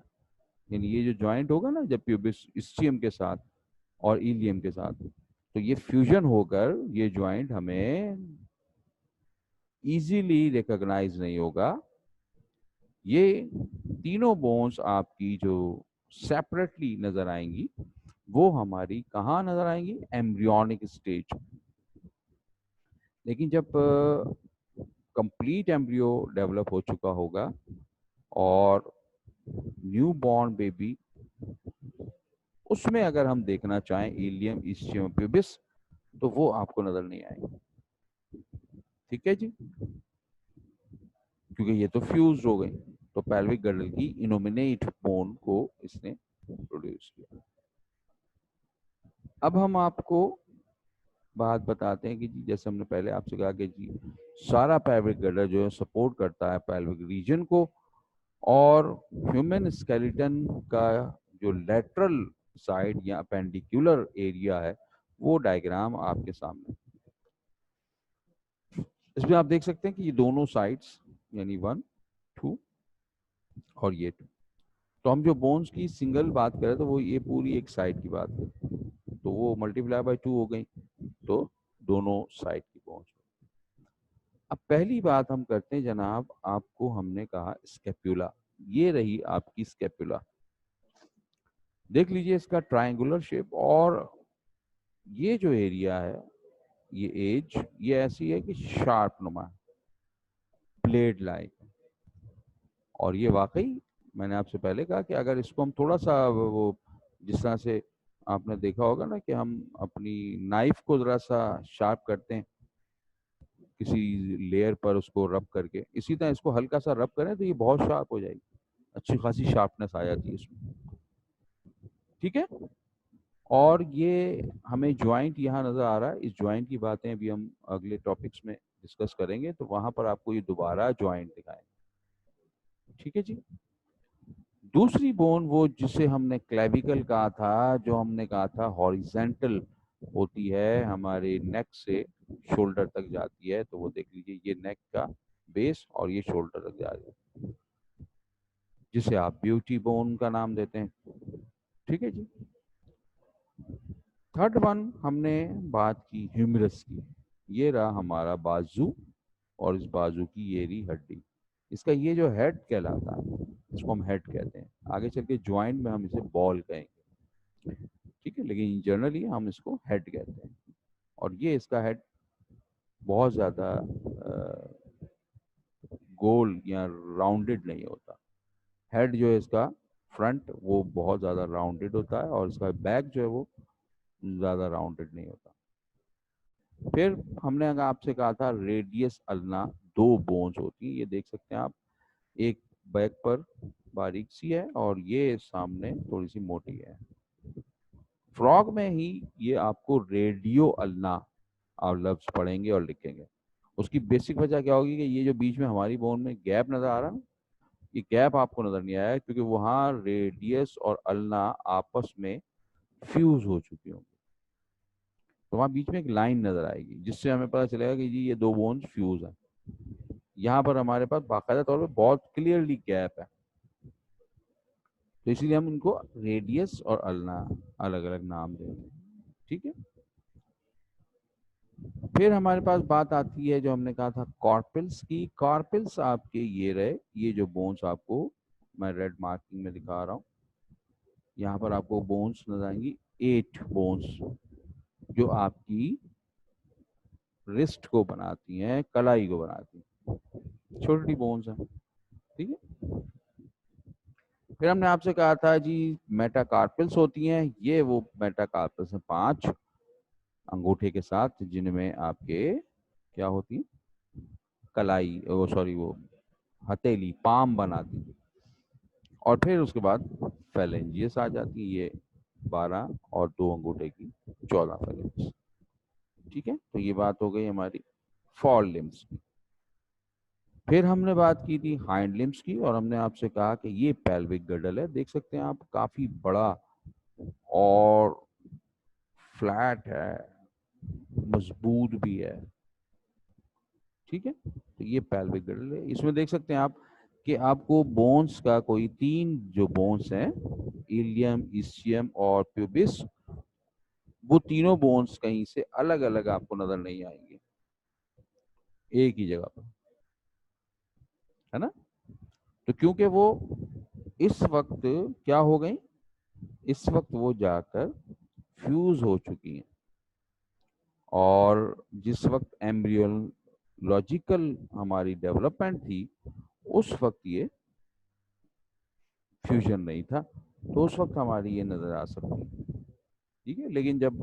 यानी ये जो ज्वाइंट होगा ना जब प्यूबिस इस्चियम के साथ और इलियम के साथ, तो ये फ्यूजन होकर ये ज्वाइंट हमें इजीली रिकॉग्नाइज नहीं होगा। ये तीनों बोन्स आपकी जो सेपरेटली नजर आएंगी वो हमारी कहाँ नजर आएंगी? Embryonic stage. लेकिन जब कंप्लीट एम्ब्रियो डेवलप हो चुका होगा और न्यू बॉर्न बेबी, उसमें अगर हम देखना चाहें इलियम, इस्चियम, प्यूबिस, तो वो आपको नजर नहीं आएंगे। ठीक है जी, क्योंकि ये तो फ्यूज हो गई। तो पेल्विक गर्डल की इनोमिनेट बोन को इसने प्रोड्यूस किया। अब हम आपको बात बताते हैं कि जी जैसे हमने पहले आपसे कहा कि जी सारा पेल्विक गर्डल जो है सपोर्ट करता है पेल्विक रीजन को, और ह्यूमन स्केलेटन का जो लेटरल साइड या अपेंडिकुलर एरिया है वो डायग्राम आपके सामने। इसमें आप देख सकते हैं कि ये दोनों साइड्स यानी 1 2 और ये 2, तो हम जो बोन्स की सिंगल बात करें तो वो ये पूरी एक साइड की बात करें तो वो मल्टीप्लाई बाय 2 हो गई, तो दोनों साइड की बोन्स। अब पहली बात हम करते हैं जनाब, आपको हमने कहा स्केप्यूला, ये रही आपकी स्केप्यूला। देख लीजिए इसका ट्रायंगुलर शेप, और ये जो एरिया है ये एज ये ऐसी है कि शार्प नुमा, ब्लेड लाइक। और ये वाकई मैंने आपसे पहले कहा कि अगर इसको हम थोड़ा सा वो जिस तरह से आपने देखा होगा ना कि हम अपनी नाइफ को जरा सा शार्प करते हैं किसी लेयर पर उसको रब करके, इसी तरह इसको हल्का सा रब करें तो ये बहुत शार्प हो जाएगी, अच्छी खासी शार्पनेस आ जाती है इसमें। ठीक है, और ये हमें ज्वाइंट यहाँ नजर आ रहा है, इस ज्वाइंट की बातें अभी हम अगले टॉपिक्स में डिस्कस करेंगे तो वहां पर आपको ये दोबारा ज्वाइंट दिखाएंगे। ठीक है जी। दूसरी बोन वो जिसे हमने क्लेविकल कहा था, जो हमने कहा था हॉरिजेंटल होती है हमारे नेक से शोल्डर तक जाती है, तो वो देख लीजिए ये नेक का बेस और ये शोल्डर तक जा रही है, जिसे आप ब्यूटी बोन का नाम देते हैं। ठीक है जी। थर्ड वन हमने बात की ह्यूमरस की, ये रहा हमारा बाजू, और इस बाजू की ये रही हड्डी, इसका ये जो हेड कहलाता है इसको हम हेड कहते हैं, आगे चल के ज्वाइंट में हम इसे बॉल कहेंगे। ठीक है, लेकिन जनरली हम इसको हेड कहते हैं, और ये इसका हेड बहुत ज़्यादा गोल या राउंडेड नहीं होता। हेड जो है इसका फ्रंट वो बहुत ज़्यादा राउंडेड होता है, और इसका बैक जो है वो ज़्यादा राउंडेड नहीं होता। फिर हमने अगर आपसे कहा था रेडियस अल्ना, दो बोन्स होती हैं, ये देख सकते हैं आप, एक बैक पर बारीक सी है और ये सामने थोड़ी सी मोटी है। फ्रॉग में ही ये आपको रेडियो अल्ना आप लफ्ज पढ़ेंगे और लिखेंगे। उसकी बेसिक वजह क्या होगी कि ये जो बीच में हमारी बोन में गैप नजर आ रहा है, ये गैप आपको नजर नहीं आया क्योंकि वहां रेडियस और अल्ना आपस में फ्यूज हो चुकी होंगी, तो वहां बीच में एक लाइन नजर आएगी जिससे हमें पता चलेगा कि जी ये दो बोन्स फ्यूज है। यहाँ पर हमारे पास बाकायदा तौर पर बहुत क्लियरली गैप है, तो इसलिए हम इनको रेडियस और अल्ना अलग अलग नाम देंगे। ठीक है। फिर हमारे पास बात आती है जो हमने कहा था कॉर्पल्स की। कॉर्पल्स आपके ये रहे, ये जो बोन्स आपको मैं रेड मार्किंग में दिखा रहा हूँ, यहाँ पर आपको बोन्स नजर आएंगी, 8 बोन्स जो आपकी रिस्ट को बनाती हैं, कलाई को बनाती हैं, छोटी छोटी बोन्स हैं। ठीक है। फिर हमने आपसे कहा था जी मेटाकार्पल्स होती हैं, ये वो मेटाकार्पल्स हैं 5 अंगूठे के साथ, जिनमें आपके क्या होती है, कलाई वो सॉरी वो हथेली पाम बनाती है। और फिर उसके बाद फेलेंजियस आ जाती है, ये 12 और 2 अंगूठे की 14 फेलेंज। ठीक है, तो ये बात हो गई हमारी फॉर लिम्स की। फिर हमने बात की थी हाइंड लिम्स की, और हमने आपसे कहा कि ये पेल्विक गर्डल है, देख सकते हैं आप काफी बड़ा और फ्लैट है, मजबूत भी है। ठीक है, तो ये पेल्विक गर्डल है, इसमें देख सकते हैं आप कि आपको बोन्स का कोई 3 जो बोन्स हैं, इलियम, इसियम और प्यूबिस, वो तीनों बोन्स कहीं से अलग अलग आपको नजर नहीं आएंगे, एक ही जगह पर, है ना। तो क्योंकि वो इस वक्त क्या हो गई, इस वक्त वो जाकर फ्यूज हो चुकी हैं, और जिस वक्त एम्ब्रियोलॉजिकल हमारी डेवलपमेंट थी उस वक्त ये फ्यूजन नहीं था, तो उस वक्त हमारी ये नजर आ सकती है। ठीक है, लेकिन जब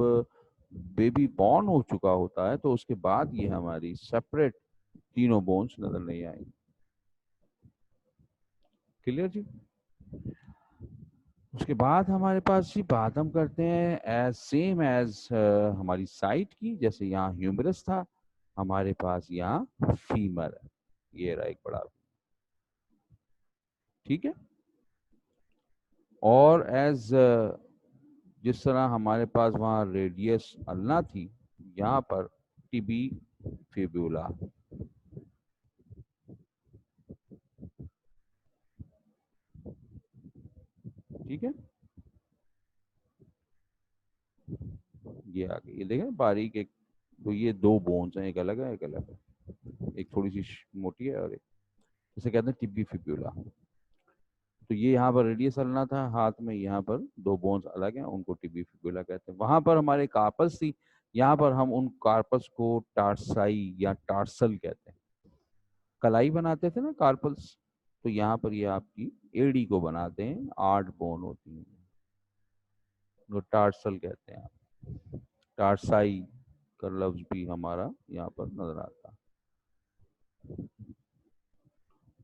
बेबी बॉर्न हो चुका होता है तो उसके बाद ये हमारी सेपरेट तीनों बोन्स नजर नहीं आएंगी। क्लियर जी। उसके बाद हमारे पास जी बात हम करते हैं एज सेम एज हमारी साइट की, जैसे यहाँ ह्यूमरस था, हमारे पास यहाँ फीमर है, ये रहा एक बड़ा। ठीक है। और एज जिस तरह हमारे पास वहाँ रेडियस अल्ना थी, यहाँ पर टिबी फिब्यूला। ठीक है, ये आ गई, ये देखें बारीक एक, तो ये दो बोन्स हैं, एक अलग है एक अलग है, एक थोड़ी सी मोटी है और एक, इसे कहते हैं टिबी फिब्यूला। तो ये यहाँ पर रेडियस अल्ना था हाथ में, यहाँ पर दो बोन्स अलग हैं, उनको टिबी फिब्यूला कहते हैं। वहां पर हमारे कार्पस थी, यहाँ पर हम उन कार्पस को टार्साई या टार्सल कहते हैं। कलाई बनाते थे ना कार्पल्स, तो यहाँ पर ये आपकी एड़ी को बनाते हैं, 8 बोन होती हैं, जो टार्सल कहते हैं। टार्साई का लफ्ज भी हमारा यहाँ पर नजर आता है।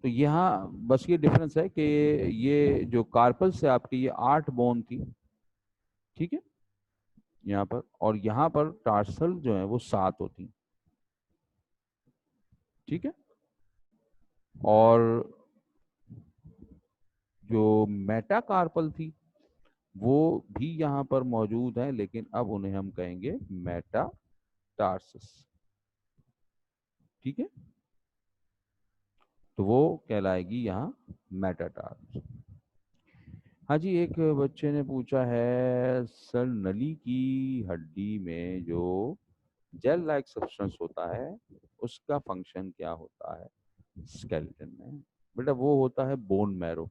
तो यहाँ बस ये डिफरेंस है कि ये जो कार्पल से आपकी ये 8 बोन थी, ठीक है, यहाँ पर, और यहाँ पर टार्सल जो है वो 7 होती, ठीक है। और जो मेटाकार्पल थी वो भी यहाँ पर मौजूद है, लेकिन अब उन्हें हम कहेंगे मेटाटार्सस, ठीक है। तो वो कहलाएगी यहाँ मेटाटार्स। हाँ जी, एक बच्चे ने पूछा है सर, नली की हड्डी में जो जेल लाइक सब्सटेंस होता है उसका फंक्शन क्या होता है स्केलेटन में? बेटा वो होता है बोन मैरो।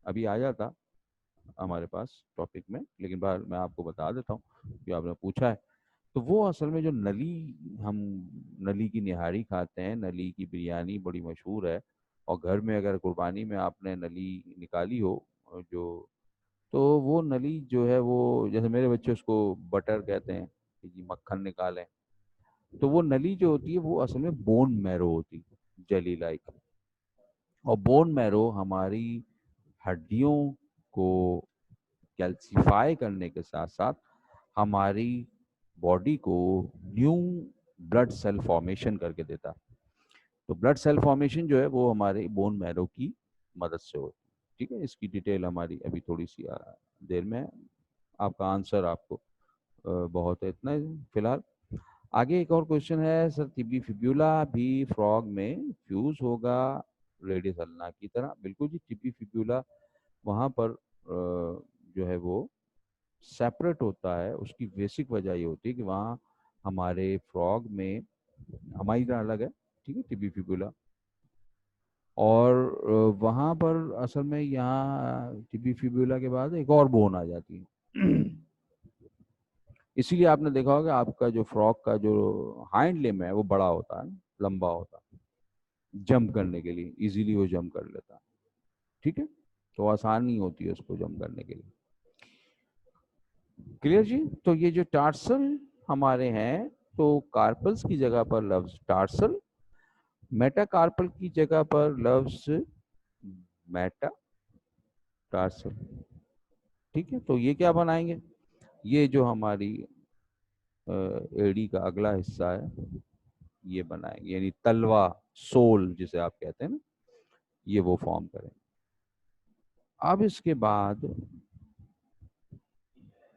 अभी आ जाता हमारे पास टॉपिक में, लेकिन बार मैं आपको बता देता हूँ कि आपने पूछा है। तो वो असल में जो नली, हम नली की निहारी खाते हैं, नली की बिरयानी बड़ी मशहूर है, और घर में अगर कुर्बानी में आपने नली निकाली हो जो, तो वो नली जो है वो, जैसे मेरे बच्चे उसको बटर कहते हैं कि जी मक्खन निकालें, तो वो नली जो होती है वो असल में बोन मैरो होती है, जेली लाइक। और बोन मैरो हमारी हड्डियों को कैल्सीफाई करने के साथ साथ हमारी बॉडी को न्यू ब्लड सेल फॉर्मेशन करके देता है। तो ब्लड सेल फॉर्मेशन जो है वो हमारे बोन मैरो की मदद से होती है, ठीक है। इसकी डिटेल हमारी अभी थोड़ी सी देर में है। आपका आंसर आपको बहुत है, इतना ही फिलहाल। आगे एक और क्वेश्चन है सर, टिबी फिब्यूला भी फ्रॉग में फ्यूज होगा रेडियस अल्ना की तरह? बिल्कुल जी, टिबी फिब्यूला वहाँ पर जो है वो सेपरेट होता है। उसकी बेसिक वजह ये होती है कि वहाँ हमारे फ्रॉग में, हमारी तरह अलग है, ठीक है, टिबी फिब्यूला। और वहाँ पर असल में यहाँ टिबी फिब्यूला के बाद एक और बोन आ जाती है। इसीलिए आपने देखा होगा आपका जो फ्रॉग का जो हाइंड लिम्ब है वो बड़ा होता है, लंबा होता है, जंप करने के लिए इजीली वो जंप कर लेता है, ठीक है। तो आसानी होती है उसको जंप करने के लिए। क्लियर जी? तो ये जो टार्सल हमारे हैं, तो कार्पल्स की जगह पर लफ्ज टार्सल, मेटाकार्पल की जगह पर लफ्ज मेटा टार्सल, ठीक है। तो ये क्या बनाएंगे, ये जो हमारी एड़ी का अगला हिस्सा है ये बनाएंगे, यानी तलवा, सोल जिसे आप कहते हैं ना, ये वो फॉर्म करेंगे। अब इसके बाद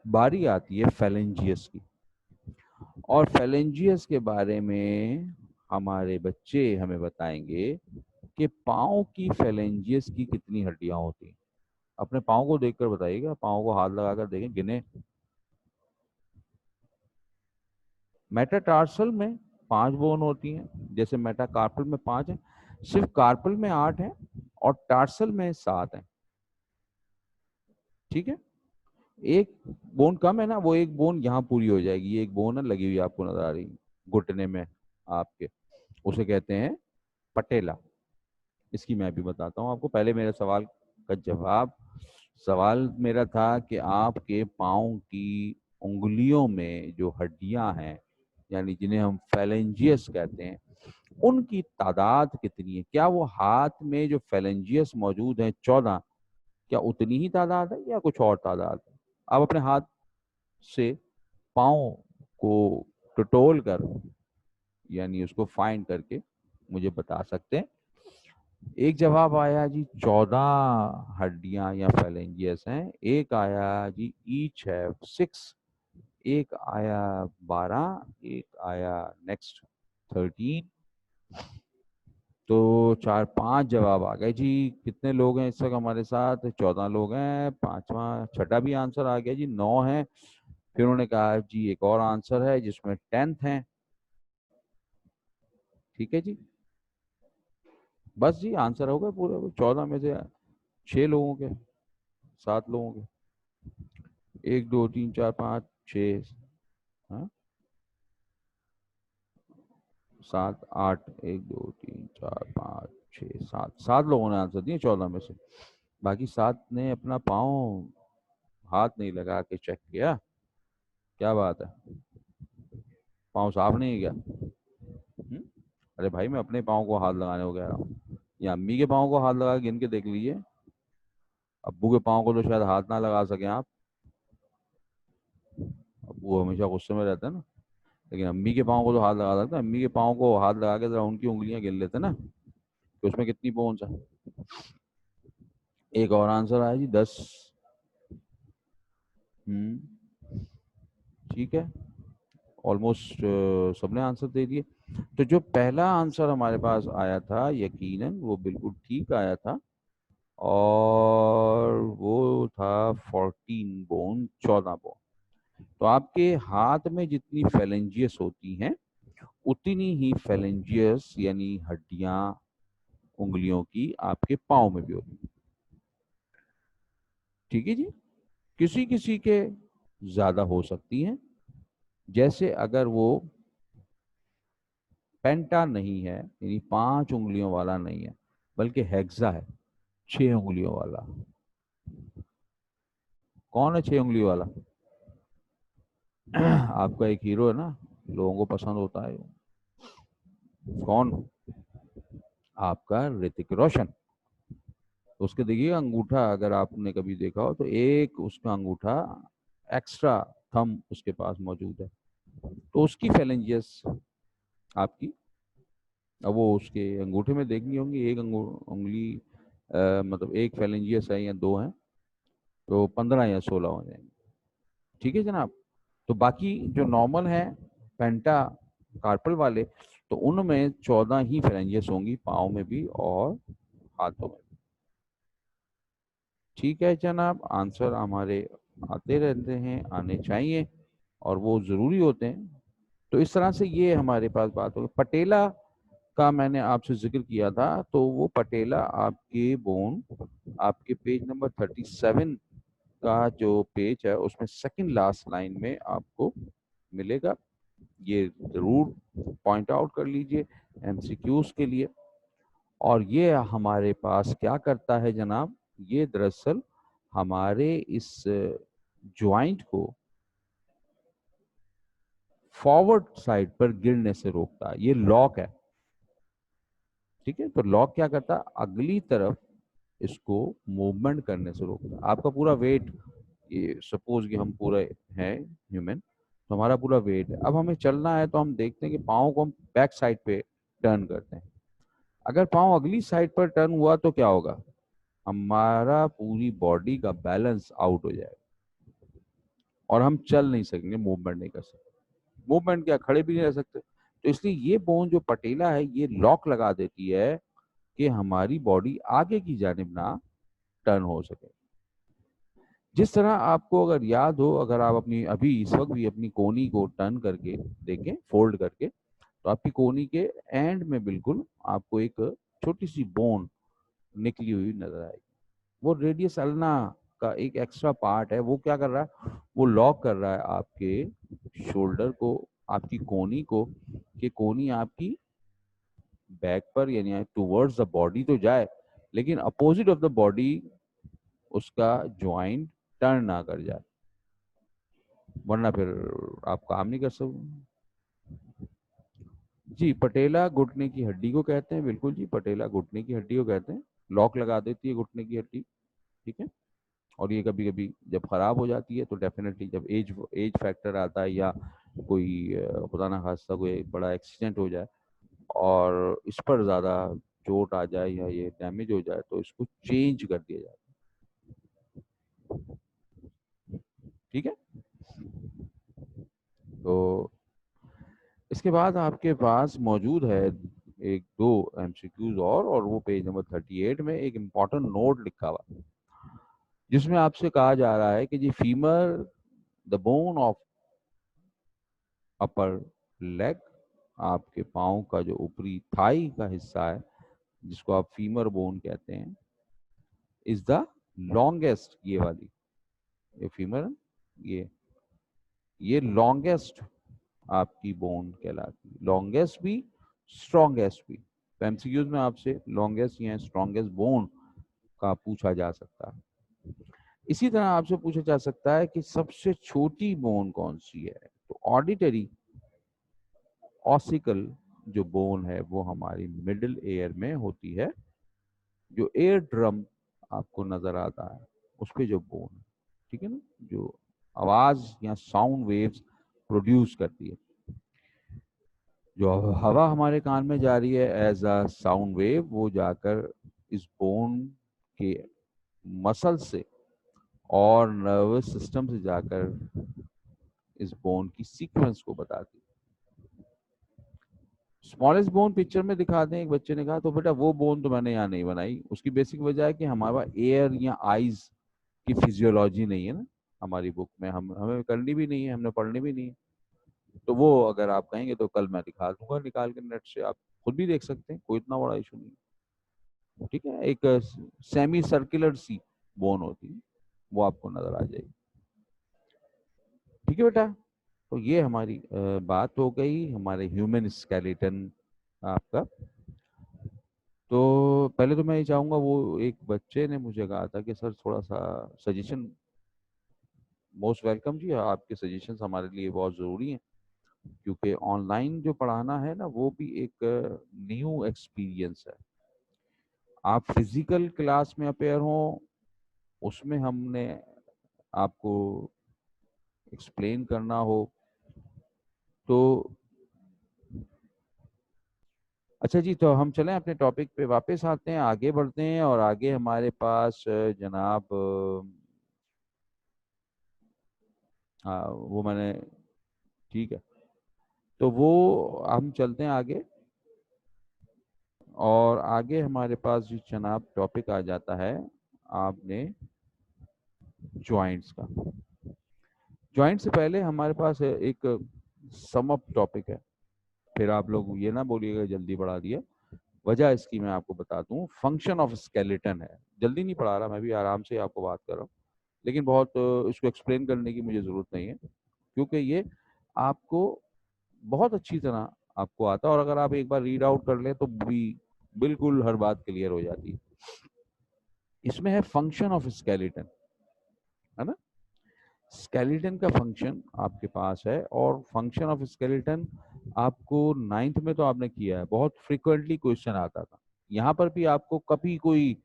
बारी आती है फेलेंजियस की, और फेलेंजियस के बारे में हमारे बच्चे हमें बताएंगे कि पाँव की फेलेंजियस की कितनी हड्डियां होती हैं। अपने पाँव को देखकर बताइएगा, पाँव को हाथ लगाकर देखें, गिने। मेटाटार्सल में 5 बोन होती हैं, जैसे मेटाकार्पल में 5 है, सिर्फ कार्पल में 8 है और टार्सल में 7 है, ठीक है। एक बोन कम है ना, वो एक बोन यहाँ पूरी हो जाएगी, ये एक बोन है लगी हुई आपको नजर आ रही है घुटने में आपके, उसे कहते हैं पटेला। इसकी मैं भी बताता हूँ आपको, पहले मेरे सवाल का जवाब। सवाल मेरा था कि आपके पाँव की उंगलियों में जो हड्डियां हैं, यानी जिन्हें हम फेलेंजियस कहते हैं, उनकी तादाद कितनी है? क्या वो हाथ में जो फेलेंजियस मौजूद है 14, क्या उतनी ही तादाद है या कुछ और तादाद है? आप अपने हाथ से पाँव को टटोल कर, यानी उसको फाइंड करके मुझे बता सकते हैं। एक जवाब आया जी 14 हड्डियां या फेलेंजियस हैं। एक आया जी ईच है 6। एक आया 12। एक आया नेक्स्ट 13। तो 4-5 जवाब आ गए जी। कितने लोग हैं इस वक्त हमारे साथ? 14 लोग हैं। पांचवा छठा भी आंसर आ गया जी, 9 है। फिर उन्होंने कहा जी एक और आंसर है जिसमें 10th है। ठीक है जी, बस जी आंसर हो गए पूरे 14 में से 6 लोगों के, 7 लोगों के। 1 2 3 4 5 6, हाँ 7 8, 1 2 3 4 5 6 7, 7 लोगों ने आंसर दिए 14 में से। बाकी 7 ने अपना पाँव हाथ नहीं लगा के चेक किया। क्या बात है, पाँव साफ नहीं है क्या? अरे भाई मैं अपने पाँव को हाथ लगाने को कह रहा हूँ, या अम्मी के पाँव को हाथ लगा के गिन के देख लीजिए। अब्बू के पाँव को तो शायद हाथ ना लगा सके आप, अब्बू हमेशा गुस्से में रहते हैं ना। लेकिन अम्मी के पाँव को तो हाथ लगा सकते हैं। अम्मी के पाँव को हाथ लगा के जरा उनकी उंगलियां गिन लेते ना, कि उसमें कितनी बोन्स है। एक और आंसर आया जी 10। ठीक है, ऑलमोस्ट सबने आंसर दे दिए। तो जो पहला आंसर हमारे पास आया था यकीनन वो बिल्कुल ठीक आया था, और वो था 14 बोन, 14 बोन। तो आपके हाथ में जितनी फेलेंजियस होती हैं उतनी ही फेलेंजियस यानी हड्डियां उंगलियों की आपके पाँव में भी होती है। ठीक है जी, किसी किसी के ज्यादा हो सकती हैं। जैसे अगर वो पेंटा नहीं है, यानी 5 उंगलियों वाला नहीं है, बल्कि हेक्सा है, 6 उंगलियों वाला। कौन है 6 उंगली वाला? आपका एक हीरो है ना, लोगों को पसंद होता है। कौन? आपका ऋतिक रोशन। तो उसके देखिएगा अंगूठा, अगर आपने कभी देखा हो तो एक उसका अंगूठा एक्स्ट्रा थंब उसके पास मौजूद है। तो उसकी फेलेंजियस आपकी, अब वो उसके अंगूठे में देखनी होंगी, एक उंगली मतलब एक फेलेंजियस है या दो है, तो 15 या 16 हो जाएंगे। ठीक है जनाब। तो बाकी जो नॉर्मल है पेंटा कार्पल वाले, तो उनमें 14 ही फेरेंजियस होंगी, पाँव में भी और हाथों में भी। ठीक है जनाब, आंसर हमारे आते रहते हैं, आने चाहिए, और वो ज़रूरी होते हैं। तो इस तरह से ये हमारे पास बात होगी। पटेला का मैंने आपसे जिक्र किया था, तो वो पटेला आपके बोन, आपके पेज नंबर 37 का जो पेज है उसमें सेकंड लास्ट लाइन में आपको मिलेगा। ये जरूर पॉइंट आउट कर लीजिए एमसीक्यूज के लिए। और ये हमारे पास क्या करता है जनाब, ये दरअसल हमारे इस ज्वाइंट को फॉरवर्ड साइड पर गिरने से रोकता है। ये लॉक है। ठीक है, तो लॉक क्या करता है, अगली तरफ इसको मूवमेंट करने से रोकता है। आपका पूरा वेट, ये सपोज कि हम पूरे हैं ह्यूमन, तो हमारा पूरा वेट है। अब हमें चलना है तो हम देखते हैं कि पाँव को हम बैक साइड पे टर्न करते हैं। अगर पाँव अगली साइड पर टर्न हुआ तो क्या होगा, हमारा पूरी बॉडी का बैलेंस आउट हो जाएगा और हम चल नहीं सकेंगे, मूवमेंट नहीं कर सकते। मूवमेंट क्या, खड़े भी नहीं रह सकते। तो इसलिए ये बोन जो पटेला है ये लॉक लगा देती है कि हमारी बॉडी आगे की जानिब ना टर्न हो सके। जिस तरह आपको अगर याद हो, अगर आप अपनी अभी इस वक्त भी अपनी कोहनी को टर्न करके देखें, फोल्ड करके, तो आपकी कोहनी के एंड में बिल्कुल आपको एक छोटी सी बोन निकली हुई नजर आएगी। वो रेडियस अल्ना का एक एक्स्ट्रा पार्ट है। वो क्या कर रहा है, वो लॉक कर रहा है आपके शोल्डर को, आपकी कोहनी को, कि कोहनी आपकी बैक पर यानी टुवर्ड्स द बॉडी तो जाए, लेकिन अपोजिट ऑफ द बॉडी उसका ज्वाइंट टर्न ना कर जाए, वरना फिर आप काम नहीं कर सकते। जी, पटेला घुटने की हड्डी को कहते हैं, बिल्कुल जी, पटेला घुटने की हड्डी को कहते हैं। लॉक लगा देती है घुटने की हड्डी। ठीक है, और ये कभी कभी जब खराब हो जाती है तो डेफिनेटली जब एज एज फैक्टर आता है, या कोई खुदा ना खास्ता कोई बड़ा एक्सीडेंट हो जाए और इस पर ज़्यादा चोट आ जाए या ये डैमेज हो जाए तो इसको चेंज कर दिया जाता है। ठीक है, तो इसके बाद आपके पास मौजूद है एक दो एमसीक्यूज और वो पेज नंबर 38 में एक इम्पॉर्टेंट नोट लिखा हुआ जिसमें आपसे कहा जा रहा है कि जी femur the bone of upper leg, आपके पाँव का जो ऊपरी थाई का हिस्सा है जिसको आप फीमर बोन कहते हैं, इज द लॉन्गेस्ट, ये वाली ये फीमर, ये ये लॉन्गेस्ट आपकी बोन कहलाती है, लॉन्गेस्ट भी स्ट्रॉन्गेस्ट भी। तो एमसीक्यूज में आपसे लॉन्गेस्ट या स्ट्रॉन्गेस्ट बोन का पूछा जा सकता है। इसी तरह आपसे पूछा जा सकता है कि सबसे छोटी बोन कौन सी है। तो ऑडिटरी ऑसिकल जो बोन है वो हमारी मिडिल एयर में होती है, जो एयर ड्रम आपको नजर आता है उस पे जो बोन है, ठीक है ना, जो आवाज या साउंड वेव्स प्रोड्यूस करती है, जो हवा हमारे कान में जा रही है एज अ साउंड वेव, वो जाकर इस बोन के मसल से और नर्वस सिस्टम से जाकर इस बोन की सीक्वेंस को बताती है। स्मॉलेस्ट बोन पिक्चर में दिखा दें, एक बच्चे ने कहा, तो बेटा वो बोन तो मैंने यहाँ नहीं बनाई। उसकी बेसिक वजह है कि हमारा एयर या आईज की फिजियोलॉजी नहीं है ना हमारी बुक में, हम हमें करनी भी नहीं है, हमने पढ़नी भी नहीं है। तो वो अगर आप कहेंगे तो कल मैं दिखा दूंगा निकाल के नेट से, आप खुद भी देख सकते हैं, कोई इतना बड़ा इशू नहीं है। ठीक है, एक सेमी सर्कुलर सी बोन होती है, वो आपको नजर आ जाएगी। ठीक है बेटा, तो ये हमारी बात हो गई हमारे ह्यूमन स्केलेटन आपका। तो पहले तो मैं ये चाहूंगा, वो एक बच्चे ने मुझे कहा था कि सर थोड़ा सा सजेशन, मोस्ट वेलकम जी, आपके सजेशंस हमारे लिए बहुत ज़रूरी हैं, क्योंकि ऑनलाइन जो पढ़ाना है ना वो भी एक न्यू एक्सपीरियंस है। आप फिजिकल क्लास में अपेयर हो, उसमें हमने आपको एक्सप्लेन करना हो तो। अच्छा जी, तो हम चलें अपने टॉपिक पे वापस आते हैं, आगे बढ़ते हैं, और आगे हमारे पास जनाब हाँ वो मैंने, ठीक है, तो वो हम चलते हैं आगे, और आगे हमारे पास जो जनाब टॉपिक आ जाता है आपने जॉइंट्स का। जॉइंट से पहले हमारे पास एक सम अप टॉपिक है, फिर आप लोग ये ना बोलिएगा जल्दी बढ़ा दिया। वजह इसकी मैं आपको बता दूं, फंक्शन ऑफ स्केलेटन है। जल्दी नहीं पढ़ा रहा, मैं भी आराम से आपको बात कर रहा हूँ, लेकिन बहुत इसको एक्सप्लेन करने की मुझे ज़रूरत नहीं है, क्योंकि ये आपको बहुत अच्छी तरह आपको आता है, और अगर आप एक बार रीड आउट कर लें तो भी बिल्कुल हर बात क्लियर हो जाती है। इसमें है फंक्शन ऑफ स्केलेटन, है ना। स्केलेटन का फंक्शन आपके पास है, और फंक्शन ऑफ स्केलेटन आपको नाइन्थ में तो आपने किया है, बहुत फ्रिक्वेंटली क्वेश्चन आता था। यहाँ पर भी आपको कभी कोई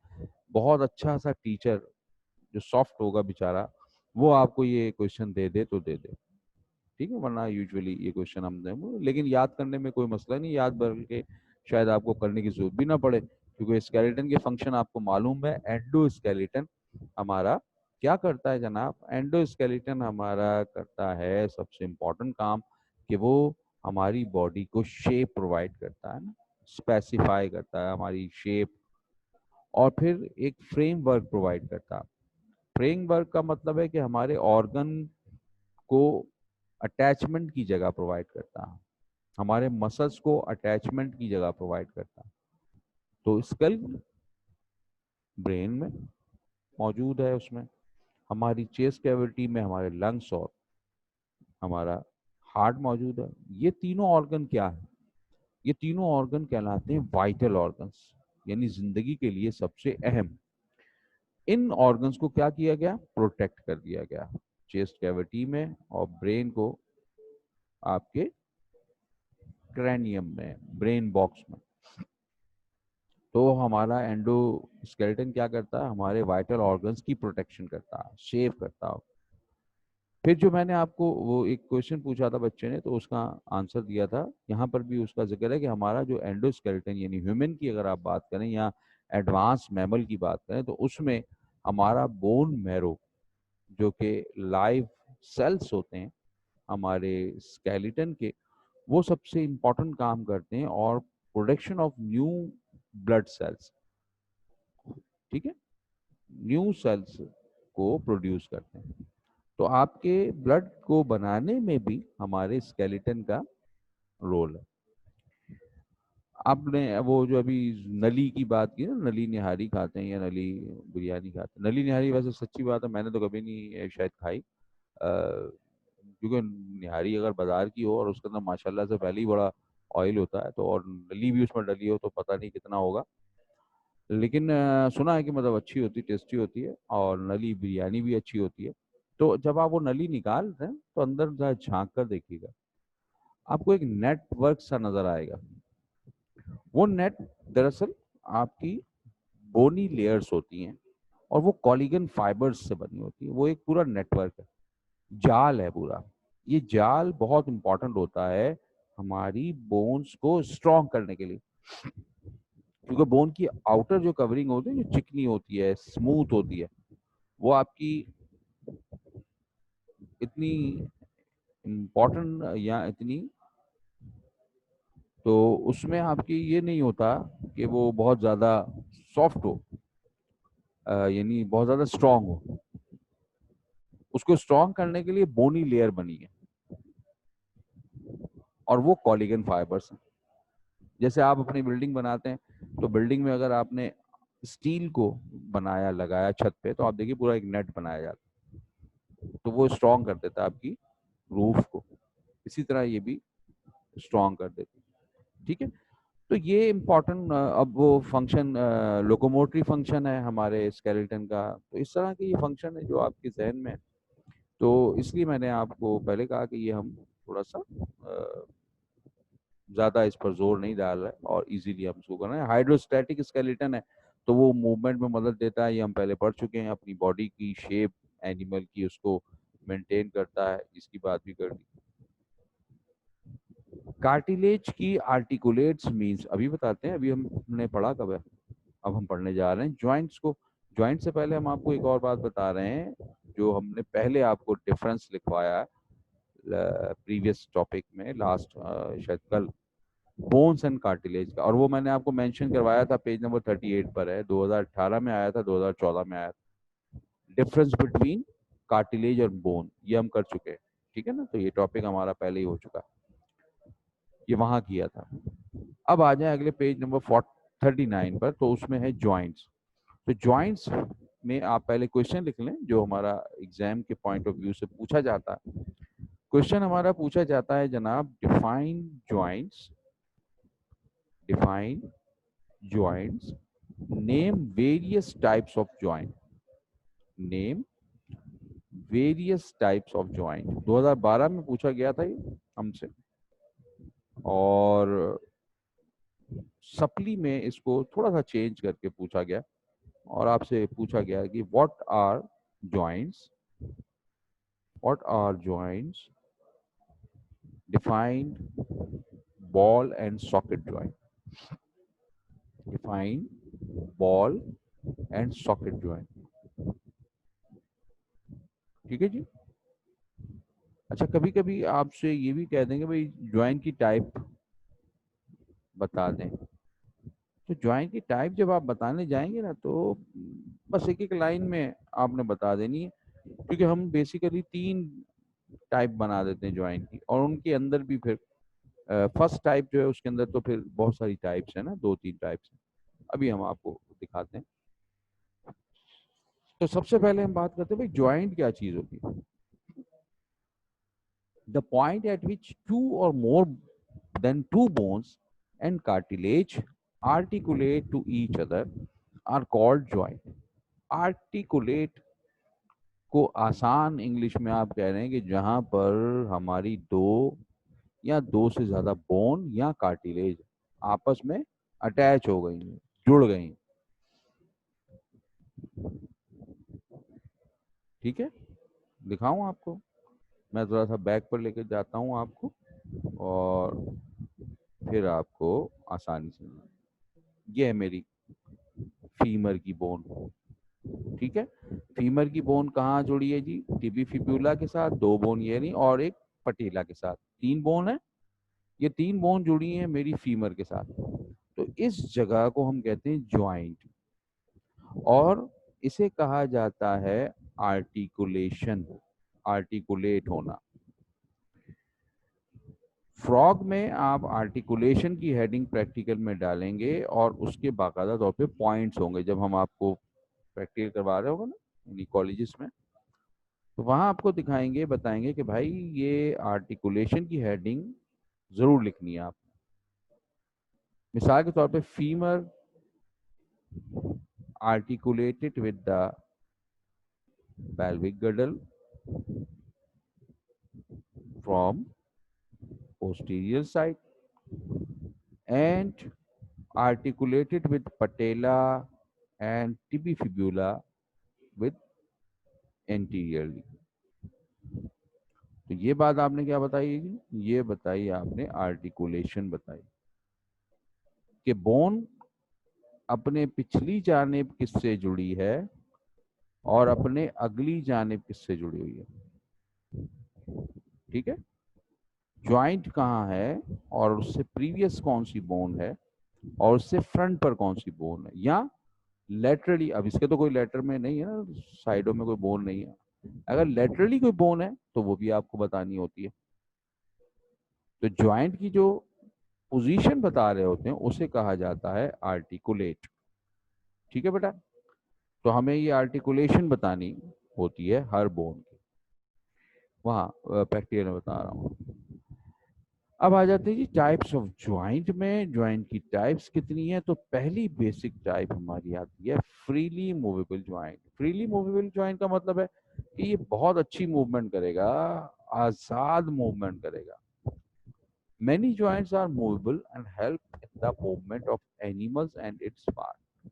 बहुत अच्छा सा टीचर जो सॉफ्ट होगा बेचारा, वो आपको ये क्वेश्चन दे दे तो दे दे, ठीक है, वरना यूजुअली ये क्वेश्चन हम देंगे, लेकिन याद करने में कोई मसला नहीं, याद भर के शायद आपको करने की जरूरत भी ना पड़े, क्योंकि स्केलेटन के फंक्शन आपको मालूम है। एंडोस्केलेटन हमारा क्या करता है जनाब, एंडोस्केलेटन हमारा करता है सबसे इम्पोर्टेंट काम, कि वो हमारी बॉडी को शेप प्रोवाइड करता है ना, स्पेसिफाई करता है हमारी शेप, और फिर एक फ्रेमवर्क प्रोवाइड करता है। फ्रेमवर्क का मतलब है कि हमारे ऑर्गन को अटैचमेंट की जगह प्रोवाइड करता है, हमारे मसल्स को अटैचमेंट की जगह प्रोवाइड करता है। तो स्कल ब्रेन में मौजूद है, उसमें हमारी चेस्ट कैविटी में हमारे लंग्स और हमारा हार्ट मौजूद है। ये तीनों ऑर्गन क्या है, ये तीनों ऑर्गन कहलाते हैं वाइटल ऑर्गन्स, यानी जिंदगी के लिए सबसे अहम। इन ऑर्गन्स को क्या किया गया, प्रोटेक्ट कर दिया गया चेस्ट कैविटी में, और ब्रेन को आपके क्रैनियम में, ब्रेन बॉक्स में। तो हमारा एंडोस्केलेटन क्या करता है, हमारे वाइटल ऑर्गन्स की प्रोटेक्शन करता है, सेव करता है। फिर जो मैंने आपको वो एक क्वेश्चन पूछा था बच्चे ने, तो उसका आंसर दिया था, यहाँ पर भी उसका जिक्र है कि हमारा जो एंडोस्केलेटन यानी ह्यूमन की अगर आप बात करें या एडवांस मैमल की बात करें, तो उसमें हमारा बोन मैरो जो कि लाइव सेल्स होते हैं हमारे स्केलेटन के, वो सबसे इम्पोर्टेंट काम करते हैं और production of new blood cells, ठीक है, न्यू सेल्स को प्रोड्यूस करते हैं। तो आपके ब्लड को बनाने में भी हमारे स्केलेटन का रोल है। आपने वो जो अभी नली की बात की ना, नली निहारी खाते हैं या नली बिरयानी खाते हैं, नली निहारी वैसे सच्ची बात है मैंने तो कभी नहीं शायद खाई, क्योंकि निहारी अगर बाजार की हो और उसके अंदर माशाल्लाह से पहले ही बड़ा ऑयल होता है, तो और नली भी उसमें डली हो तो पता नहीं कितना होगा। लेकिन सुना है कि मतलब अच्छी होती, टेस्टी होती है, और नली बिरयानी भी अच्छी होती है। तो जब आप वो नली निकाल रहे हैं तो अंदर जरा झांक कर देखिएगा, आपको एक नेटवर्क सा नजर आएगा। वो नेट दरअसल आपकी बोनी लेयर्स होती हैं और वो कॉलिगन फाइबर्स से बनी होती है। वो एक पूरा नेटवर्क है, जाल है पूरा। ये जाल बहुत इंपॉर्टेंट होता है हमारी बोन्स को स्ट्रॉन्ग करने के लिए, क्योंकि बोन की आउटर जो कवरिंग होती है, जो चिकनी होती है, स्मूथ होती है, वो आपकी इतनी इम्पोर्टेंट या इतनी, तो उसमें आपकी ये नहीं होता कि वो बहुत ज़्यादा सॉफ्ट हो, यानी बहुत ज़्यादा स्ट्रांग हो। उसको स्ट्रांग करने के लिए बोनी लेयर बनी है और वो कॉलिगन फाइबर्स हैं। जैसे आप अपनी बिल्डिंग बनाते हैं, तो बिल्डिंग में अगर आपने स्टील को बनाया लगाया छत पे, तो आप देखिए पूरा एक नेट बनाया जाता है, तो वो स्ट्रांग कर देता है आपकी रूफ को। इसी तरह ये भी स्ट्रांग कर देती है, ठीक है। तो ये इम्पोर्टेंट अब वो फंक्शन लोकोमोटरी फंक्शन है हमारे स्केलेटन का। तो इस तरह के ये फंक्शन है जो आपके जहन में है, तो इसलिए मैंने आपको पहले कहा कि ये हम थोड़ा सा ज़्यादा इस पर जोर नहीं डाल रहे और इजीली हम इसको कर रहे हैं। हाइड्रोस्टैटिक स्केलेटन है तो वो मूवमेंट में मदद देता है, ये हम पहले पढ़ चुके हैं। अपनी बॉडी की शेप एनिमल की उसको मेंटेन करता है, इसकी बात भी कर दी। कार्टिलेज की आर्टिकुलेट्स मींस अभी बताते हैं, अभी हमने पढ़ा कब है, अब हम पढ़ने जा रहे हैं जॉइंट्स को। जॉइंट से पहले हम आपको एक और बात बता रहे हैं, जो हमने पहले आपको डिफरेंस लिखवाया प्रीवियस टॉपिक में, लास्ट शायद कल, बोन्स एंड कार्टिलेज का। और वो मैंने आपको मेंशन करवाया था, पेज नंबर 38 पर है, 2018 में आया था, 2014 में आया था। डिफरेंस बिटवीन कार्टिलेज और बोन ये हम कर चुके हैं, ठीक है ना। तो ये टॉपिक हमारा पहले ही हो चुका, ये वहां किया था। अब आ जाए अगले पेज नंबर 39 पर, तो उसमें है ज्वाइंट्स। तो ज्वाइंट्स में आप पहले क्वेश्चन लिख लें जो हमारा एग्जाम के पॉइंट ऑफ व्यू से पूछा जाता है। क्वेश्चन हमारा पूछा जाता है जनाब, define joints, define joints, name various types of joint, name various types of joint. 2012 में पूछा गया था ये हमसे, और सप्ली में इसको थोड़ा सा चेंज करके पूछा गया और आपसे पूछा गया कि what are joints, what are joints defined ball and socket joint, define ball and socket joint, ठीक है जी। अच्छा, कभी कभी आपसे ये भी कह देंगे भाई ज्वाइंट की टाइप बता दें, तो ज्वाइंट की टाइप जब आप बताने जाएंगे ना, तो बस एक एक लाइन में आपने बता देनी है, क्योंकि हम बेसिकली 3 टाइप बना देते हैं ज्वाइंट की, और उनके अंदर भी फिर फर्स्ट टाइप जो है उसके अंदर तो फिर बहुत सारी टाइप्स है ना, 2-3 टाइप्स हैं। अभी हम आपको दिखाते हैं। तो सबसे पहले हम बात करते हैं भाई ज्वाइंट क्या चीज होती है। The point eight which 2 or more than 2 bones and cartilage articulate to each other are called joint। Articulate को आसान इंग्लिश में आप कह रहे हैं कि जहां पर हमारी 2 या 2 से ज्यादा बोन या कार्टिलेज आपस में अटैच हो गई हैं, जुड़ गई हैं, ठीक है। दिखाऊं आपको, मैं थोड़ा सा बैक पर लेकर जाता हूँ आपको, और फिर आपको आसानी से, ये है मेरी फीमर की बोन। ठीक है, फीमर की बोन कहाँ जुड़ी है जी? टिबी फिब्यूला के साथ, दो बोन ये नहीं, और एक पटेला के साथ, तीन बोन है। ये तीन बोन जुड़ी हैं मेरी फीमर के साथ। तो इस जगह को हम कहते हैं ज्वाइंट, और इसे कहा जाता है आर्टिकुलेशन, आर्टिकुलेट होना। फ्रॉग में आप आर्टिकुलेशन की हेडिंग प्रैक्टिकल में डालेंगे और उसके बाकायदा तौर पे पॉइंट्स होंगे, जब हम आपको प्रैक्टिकल करवा रहे होगा ना कॉलेजेस में, तो वहां आपको दिखाएंगे, बताएंगे कि भाई ये आर्टिकुलेशन की हेडिंग जरूर लिखनी है आप। मिसाल के तौर पे femur articulated with the pelvic girdle from posterior side and articulated with patella and tibifibula with anteriorly। तो ये बात आपने क्या बताई जी? ये बताई आपने आर्टिकुलेशन बताई कि बोन अपने पिछली जानिब किससे जुड़ी है और अपने अगली जानिब किससे जुड़ी हुई है। ठीक है, ज्वाइंट कहाँ है और उससे प्रीवियस कौन सी बोन है और उससे फ्रंट पर कौन सी बोन है, या लेटरली, अब इसके तो कोई लेटर में नहीं है ना, साइडों में कोई बोन नहीं है, अगर लेटरली कोई बोन है तो वो भी आपको बतानी होती है। तो ज्वाइंट की जो पोजीशन बता रहे होते हैं उसे कहा जाता है आर्टिकुलेट। ठीक है बेटा, तो हमें ये आर्टिकुलेशन बतानी होती है हर बोन की, वहाँ प्रैक्टिकल में बता रहा हूँ। अब आ जाते हैं जी टाइप्स ऑफ ज्वाइंट में। ज्वाइंट की टाइप्स कितनी है? तो पहली बेसिक टाइप हमारी आती है freely movable joint. Freely movable joint का मतलब है कि ये बहुत अच्छी मूवमेंट करेगा, आजाद मूवमेंट करेगा। Many joints are movable and help in the movement of animals and its parts।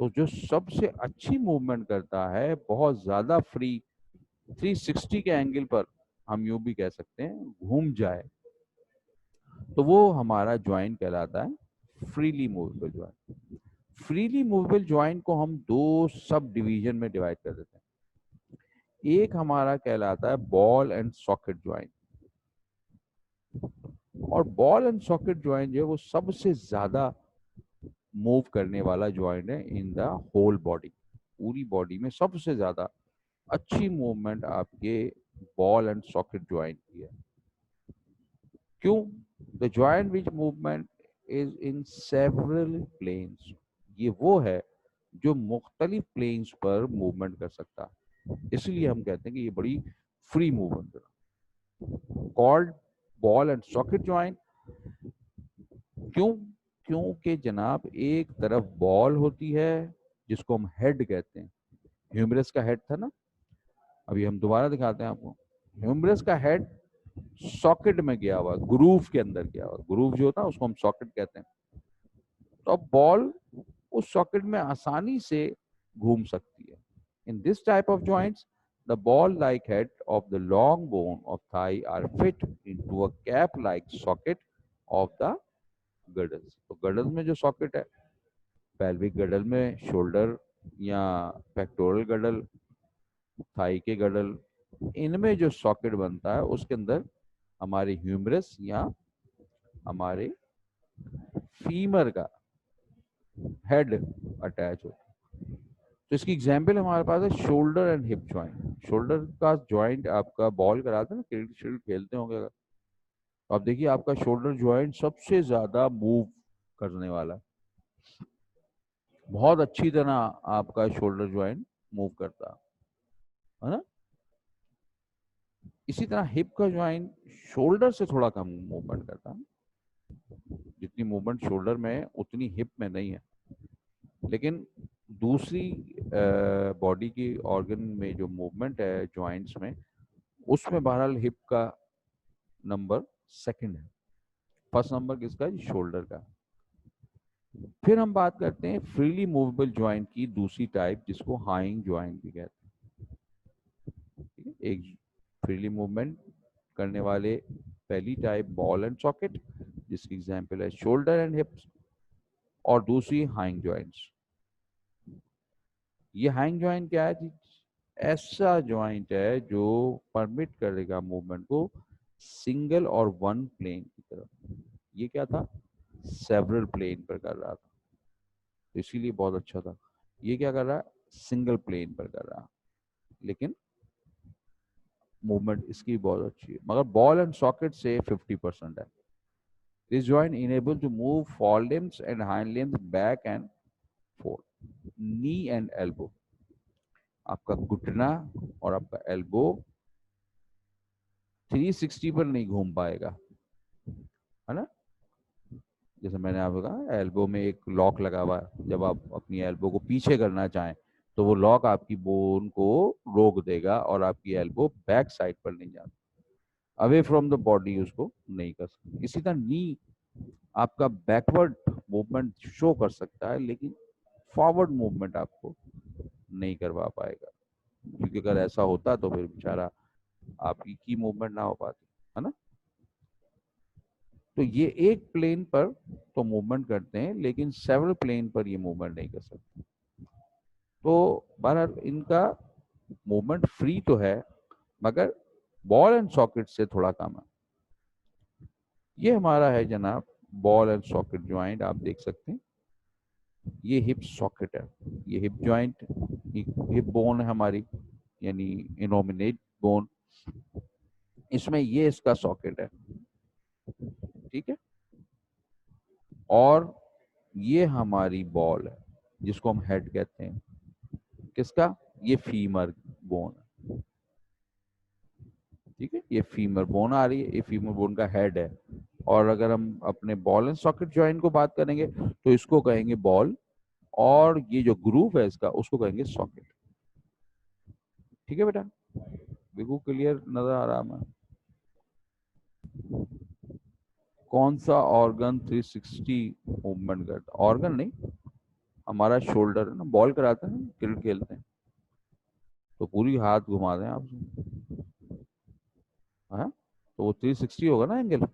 तो जो सबसे अच्छी मूवमेंट करता है, बहुत ज्यादा फ्री 360 के एंगल पर, हम यूं भी कह सकते हैं घूम जाए, तो वो हमारा ज्वाइंट कहलाता है freely movable joint. Freely movable joint को हम दो सब डिवीजन में डिवाइड कर देते हैं। एक हमारा कहलाता है बॉल एंड सॉकेट ज्वाइंट, और बॉल एंड सॉकेट ज्वाइंट जो है वो सबसे ज्यादा मूव करने वाला ज्वाइंट है इन द होल बॉडी। पूरी बॉडी में सबसे ज्यादा अच्छी मूवमेंट आपके बॉल एंड सॉकेट ज्वाइंट की है। क्यों? The joint which movement is in several planes. ये वो है जो मुख्तलिफ प्लेन्स पर मूवमेंट कर सकता है, इसलिए हम कहते हैं कि ये बड़ी फ्री मूवमेंट है, called ball and socket joint. क्यों? क्योंकि जनाब एक तरफ बॉल होती है जिसको हम हेड कहते हैं, ह्यूमरस का हेड था ना, अभी हम दोबारा दिखाते हैं आपको। ह्यूमरस का हेड सॉकेट में गया हुआ, ग्रूव के अंदर गया हुआ, ग्रूव जो होता है उसको हम सॉकेट कहते हैं। तो अब बॉल उस सॉकेट में आसानी से घूम सकती है। In this type of joints the ball like head of the long bone of thigh are fit into a cap like socket of the girdles. तो गर्डल में जो सॉकेट है, पेल्विक गर्डल में शोल्डर या पेक्टोरल गर्डल, थाई के girdle, इनमें जो socket बनता है उसके अंदर हमारे ह्यूमरस या हमारे फीमर का हेड अटैच होता है। तो इसकी एग्जांपल हमारे पास है shoulder and hip joint. Shoulder का जॉइंट आपका बॉल कराते हैं ना, क्रिकेट श्रिकेट खेलते होंगे अगर, तो आप देखिए आपका शोल्डर जॉइंट सबसे ज्यादा मूव करने वाला, बहुत अच्छी तरह आपका शोल्डर जॉइंट मूव करता है ना। इसी तरह हिप का जॉइंट शोल्डर से थोड़ा कम मूवमेंट करता है, जितनी मूवमेंट शोल्डर में है उतनी हिप में नहीं है, लेकिन दूसरी बॉडी की ऑर्गन में जो मूवमेंट है जॉइंट्स में, उसमें बहरहाल हिप का नंबर सेकंड है, फर्स्ट नंबर किसका है? शोल्डर का। फिर हम बात करते हैं फ्रीली मूवेबल जॉइंट की दूसरी टाइप, जिसको हाइंग जॉइंट भी कहते हैं। ठीक है, एक फ्रीली मूवमेंट करने वाले पहली टाइप बॉल एंड सॉकेट, जिसकी एग्जांपल है शोल्डर एंड हिप्स, और दूसरी हाइंग जॉइंट्स। ये हाइंग जॉइंट क्या है जी? ऐसा जॉइंट है जो परमिट करेगा मूवमेंट को सिंगल और वन प्लेन की तरफ। ये क्या था? सेवरल प्लेन पर कर रहा था, तो इसीलिए बहुत अच्छा था। ये क्या कर रहा है? सिंगल प्लेन पर कर रहा है, लेकिन मूवमेंट इसकी बहुत अच्छी है। मगर बॉल एंड सॉकेट से 50% है। This joint enable to move fore limbs and hind limbs back and forth. Knee and elbow, आपका घुटना और आपका एल्बो 360 पर नहीं घूम पाएगा, है ना? जैसे मैंने आपको कहा एल्बो में एक लॉक लगा हुआ है, जब आप अपनी एल्बो को पीछे करना चाहें तो वो लॉक आपकी बोन को रोक देगा और आपकी एल्बो बैक साइड पर नहीं जाती, अवे फ्रॉम द बॉडी उसको नहीं कर सकती। इसी तरह नी आपका बैकवर्ड मूवमेंट शो कर सकता है, लेकिन फॉरवर्ड मूवमेंट आपको नहीं करवा पाएगा, क्योंकि अगर ऐसा होता तो फिर बेचारा आपकी की मूवमेंट ना हो पाती, है ना? तो ये एक प्लेन पर तो मूवमेंट करते हैं, लेकिन सेवरल प्लेन पर ये मूवमेंट नहीं कर सकते। तो बहरहाल इनका मूवमेंट फ्री तो है, मगर बॉल एंड सॉकेट से थोड़ा कम है। ये हमारा है जनाब बॉल एंड सॉकेट ज्वाइंट, आप देख सकते हैं। ये हिप सॉकेट है, ये हिप ज्वाइंट, हिप बोन है हमारी, यानी इनोमिनेट बोन, इसमें ये इसका सॉकेट है, ठीक है। और ये हमारी बॉल है जिसको हम हेड कहते हैं, किसका? ये फीमर बोन है, ठीक है। ये फीमर बोन आ रही है, ये फीमर बोन का हेड है। और अगर हम अपने बॉल एंड सॉकेट जॉइंट को बात करेंगे तो इसको कहेंगे बॉल, और ये जो ग्रूव है इसका उसको कहेंगे सॉकेट, ठीक है बेटा? बिल्कुल क्लियर नजर आ रहा है? कौन सा ऑर्गन 360 मूवमेंट करता? ऑर्गन नहीं, हमारा शोल्डर है ना। बॉल कराते हैं, क्रिकेट खेलते हैं तो पूरी हाथ घुमा दें आप, हाँ, तो वो 360 होगा ना एंगल।